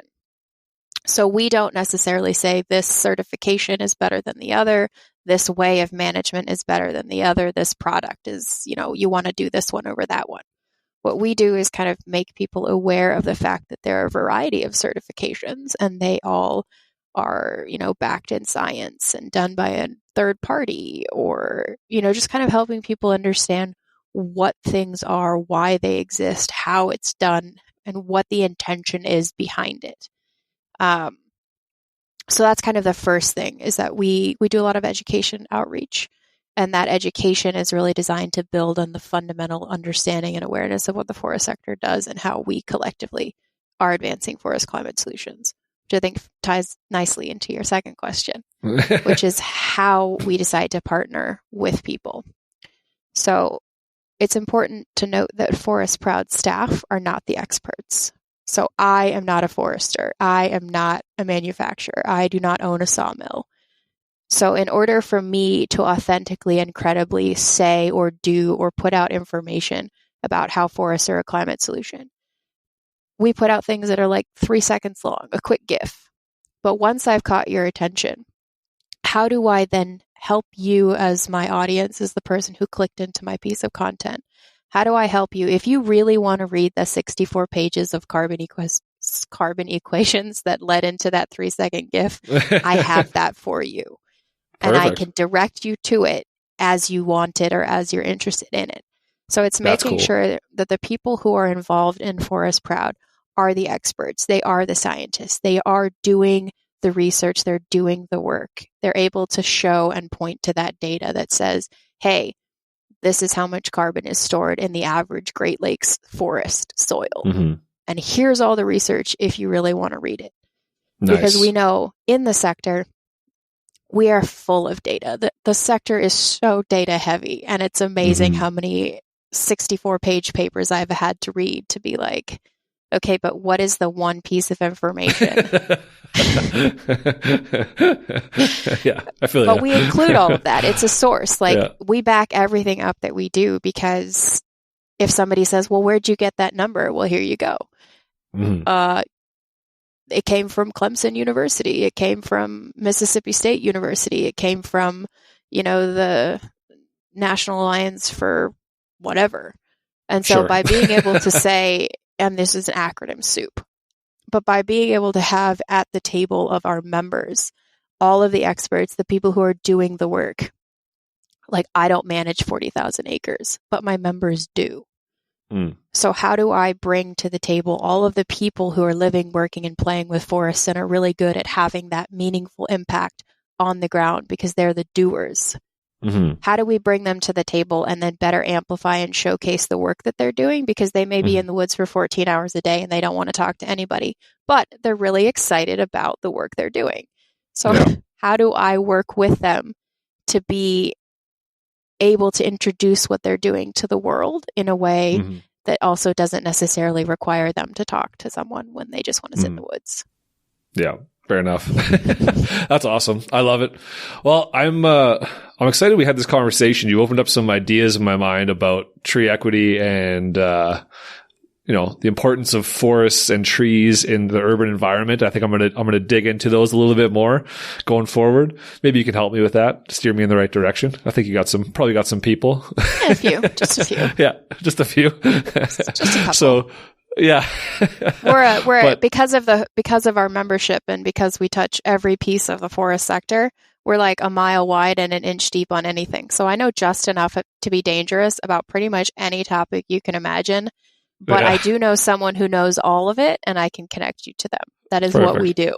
So we don't necessarily say this certification is better than the other. This way of management is better than the other. This product is, you want to do this one over that one. What we do is kind of make people aware of the fact that there are a variety of certifications and they all are, backed in science and done by a third party or, just kind of helping people understand what things are, why they exist, how it's done, and what the intention is behind it. So that's kind of the first thing is that we do a lot of education outreach. And that education is really designed to build on the fundamental understanding and awareness of what the forest sector does and how we collectively are advancing forest climate solutions, which I think ties nicely into your second question, which is how we decide to partner with people. So it's important to note that Forest Proud staff are not the experts. So I am not a forester. I am not a manufacturer. I do not own a sawmill. So in order for me to authentically and credibly say or do or put out information about how forests are a climate solution, we put out things that are like 3 seconds long, a quick GIF. But once I've caught your attention, how do I then help you as my audience, as the person who clicked into my piece of content? How do I help you? If you really want to read the 64 pages of carbon equations that led into that 3-second GIF, I have that for you. And I can direct you to it as you want it or as you're interested in it. So it's making sure that the people who are involved in Forest Proud are the experts. They are the scientists. They are doing the research. They're doing the work. They're able to show and point to that data that says, hey, this is how much carbon is stored in the average Great Lakes forest soil. Mm-hmm. And here's all the research if you really want to read it. Nice. Because we know in the sector, we are full of data. The sector is so data heavy, and it's amazing how many 64-page papers I've had to read to be like, okay, but what is the one piece of information? Yeah, I feel But we include all of that. It's a source. We back everything up that we do, because if somebody says, well, where'd you get that number? Well, here you go. Mm-hmm. It came from Clemson University. It came from Mississippi State University. It came from, the National Alliance for whatever. And so by being able to say, and this is an acronym soup, but by being able to have at the table of our members, all of the experts, the people who are doing the work, like I don't manage 40,000 acres, but my members do. Mm. So how do I bring to the table all of the people who are living, working, and playing with forests and are really good at having that meaningful impact on the ground because they're the doers? Mm-hmm. How do we bring them to the table and then better amplify and showcase the work that they're doing? Because they may be in the woods for 14 hours a day and they don't want to talk to anybody, but they're really excited about the work they're doing. So how do I work with them to be able to introduce what they're doing to the world in a way that also doesn't necessarily require them to talk to someone when they just want to sit in the woods? Yeah, fair enough. That's awesome. I love it. Well, I'm excited we had this conversation. You opened up some ideas in my mind about tree equity and, the importance of forests and trees in the urban environment. I think I'm going to dig into those a little bit more going forward. Maybe you can help me with that, steer me in the right direction. I think you probably got some people. Yeah, just a few. Yeah, just a few. Just a couple. So, yeah. Because of our membership and because we touch every piece of the forest sector, we're like a mile wide and an inch deep on anything. So I know just enough to be dangerous about pretty much any topic you can imagine. But I do know someone who knows all of it, and I can connect you to them. That is what we do.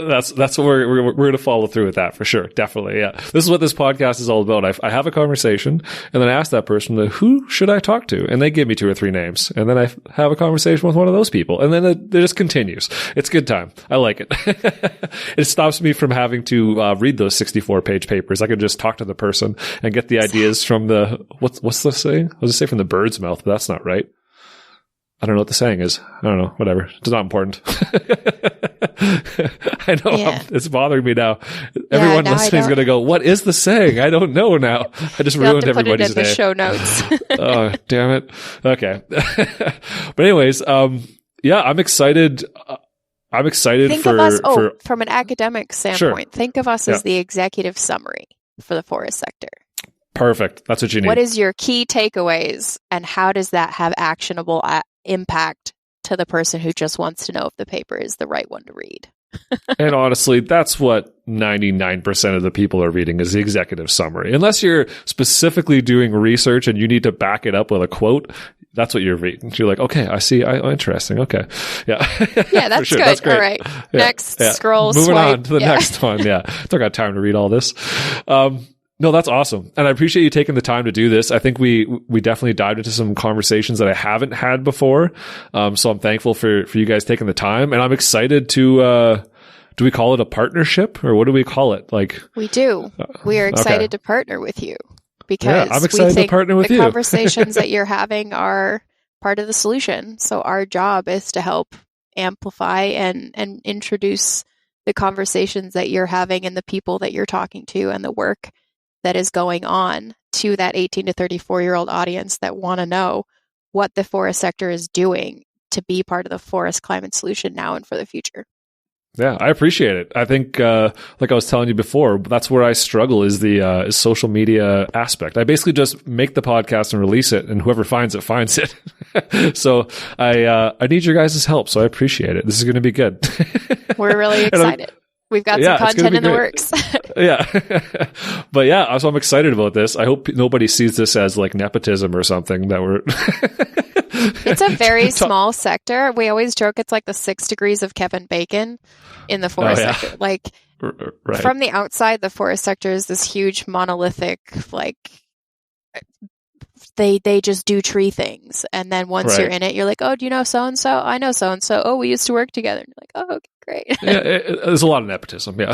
That's what we're going to follow through with that for sure. Definitely. Yeah. This is what this podcast is all about. I have a conversation and then I ask that person, who should I talk to? And they give me 2 or 3 names. And then I have a conversation with one of those people. And then it just continues. It's a good time. I like it. It stops me from having to read those 64-page papers. I can just talk to the person and get the ideas from what's the saying? I was going to say from the bird's mouth, but that's not right. I don't know what the saying is. I don't know. Whatever. It's not important. I know it's bothering me now. Everyone listening is going to go, what is the saying? I don't know now. I just ruined everybody's day. Put it in the show notes. Oh, damn it. Okay. But anyways, I'm excited. Think of us, from an academic standpoint, think of us as the executive summary for the forest sector. Perfect. That's what you need. What is your key takeaways, and how does that have actionable impact to the person who just wants to know if the paper is the right one to read? And honestly, that's what 99% of the people are reading is the executive summary. Unless you're specifically doing research and you need to back it up with a quote, that's what you're reading. You're like, okay, I see. Interesting. Okay. Yeah. Yeah, that's sure. good. That's great. All right. Yeah. Next, scroll, Moving swipe. on to the next one. Yeah. Don't got time to read all this. No, that's awesome. And I appreciate you taking the time to do this. I think we definitely dived into some conversations that I haven't had before. So I'm thankful for you guys taking the time, and I'm excited to, do we call it a partnership or what do we call it? We do. We are excited to partner with you because I'm excited to partner with you. The conversations that you're having are part of the solution. So our job is to help amplify and introduce the conversations that you're having and the people that you're talking to and the work that is going on to that 18 to 34-year-old audience that want to know what the forest sector is doing to be part of the forest climate solution now and for the future. Yeah, I appreciate it. I think, like I was telling you before, that's where I struggle is the is social media aspect. I basically just make the podcast and release it, and whoever finds it finds it. So I need your guys' help. So I appreciate it. This is going to be good. We're really excited. We've got some content in the works. Yeah. But yeah, so I'm excited about this. I hope nobody sees this as like nepotism or something that we're... It's a very small sector. We always joke it's like the 6 degrees of Kevin Bacon in the forest sector. Like, right. From the outside, the forest sector is this huge monolithic, like, they just do tree things. And then once you're in it, you're like, oh, do you know so-and-so? I know so-and-so. Oh, we used to work together. And you're like, oh, okay, great. There's a lot of nepotism, yeah.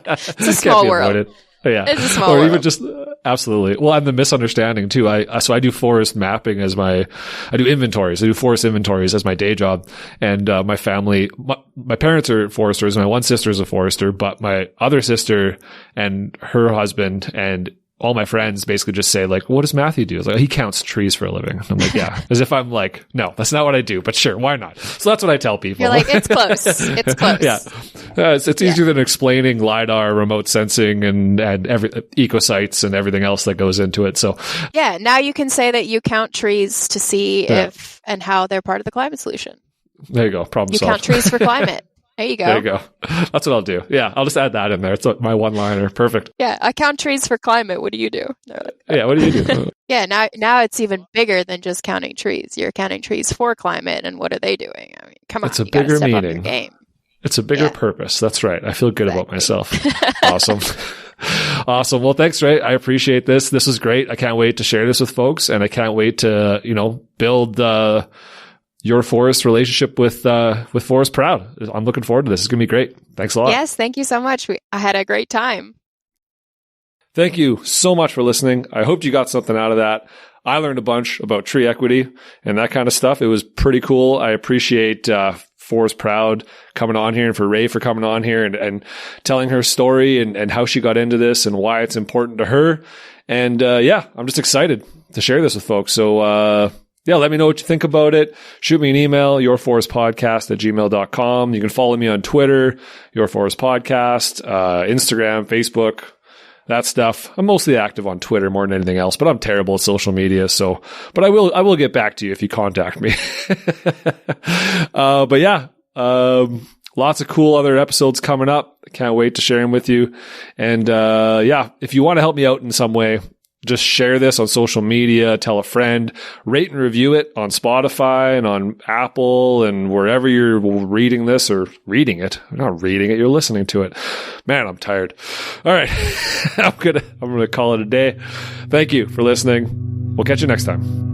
It's a small world. Yeah. It's a small or world. even just, absolutely. Well, and the misunderstanding too. So I do forest mapping as I do inventories. I do forest inventories as my day job. And, my family, my parents are foresters. My one sister is a forester, but my other sister and her husband and all my friends basically just say like, what does Matthew do? It's like, he counts trees for a living. I'm like, yeah, as if I'm like, no, that's not what I do, but sure, why not? So that's what I tell people. You're like, it's close. It's close. Yeah. It's easier than explaining LiDAR, remote sensing, and every ecosites and everything else that goes into it. So yeah, now you can say that you count trees to see if and how they're part of the climate solution. There you go. Problem solved. You count trees for climate. There you go. There you go. That's what I'll do. Yeah, I'll just add that in there. It's my one-liner. Perfect. Yeah, I count trees for climate. What do you do? Like, yeah, what do you do? Yeah, now it's even bigger than just counting trees. You're counting trees for climate, and what are they doing? I mean, come on, it's a you gotta bigger step meaning. up your game. It's a bigger purpose. That's right. I feel good about myself. Awesome. Awesome. Well, thanks, Rae. I appreciate this. This is great. I can't wait to share this with folks, and I can't wait to, build your forest relationship with Forest Proud. I'm looking forward to this. It's going to be great. Thanks a lot. Yes, thank you so much. I had a great time. Thank you so much for listening. I hope you got something out of that. I learned a bunch about tree equity and that kind of stuff. It was pretty cool. I appreciate Forest Proud coming on here and for Rae for coming on here and telling her story and how she got into this and why it's important to her. And I'm just excited to share this with folks. So let me know what you think about it. Shoot me an email, yourforestpodcast@gmail.com. You can follow me on Twitter, yourforestpodcast, Instagram, Facebook, that stuff. I'm mostly active on Twitter more than anything else, but I'm terrible at social media. But I will get back to you if you contact me. Lots of cool other episodes coming up. I can't wait to share them with you. And, if you want to help me out in some way, just share this on social media, tell a friend, rate and review it on Spotify and on Apple and wherever you're reading this or reading it. You're not reading it, you're listening to it. Man, I'm tired. All right. I'm gonna call it a day. Thank you for listening. We'll catch you next time.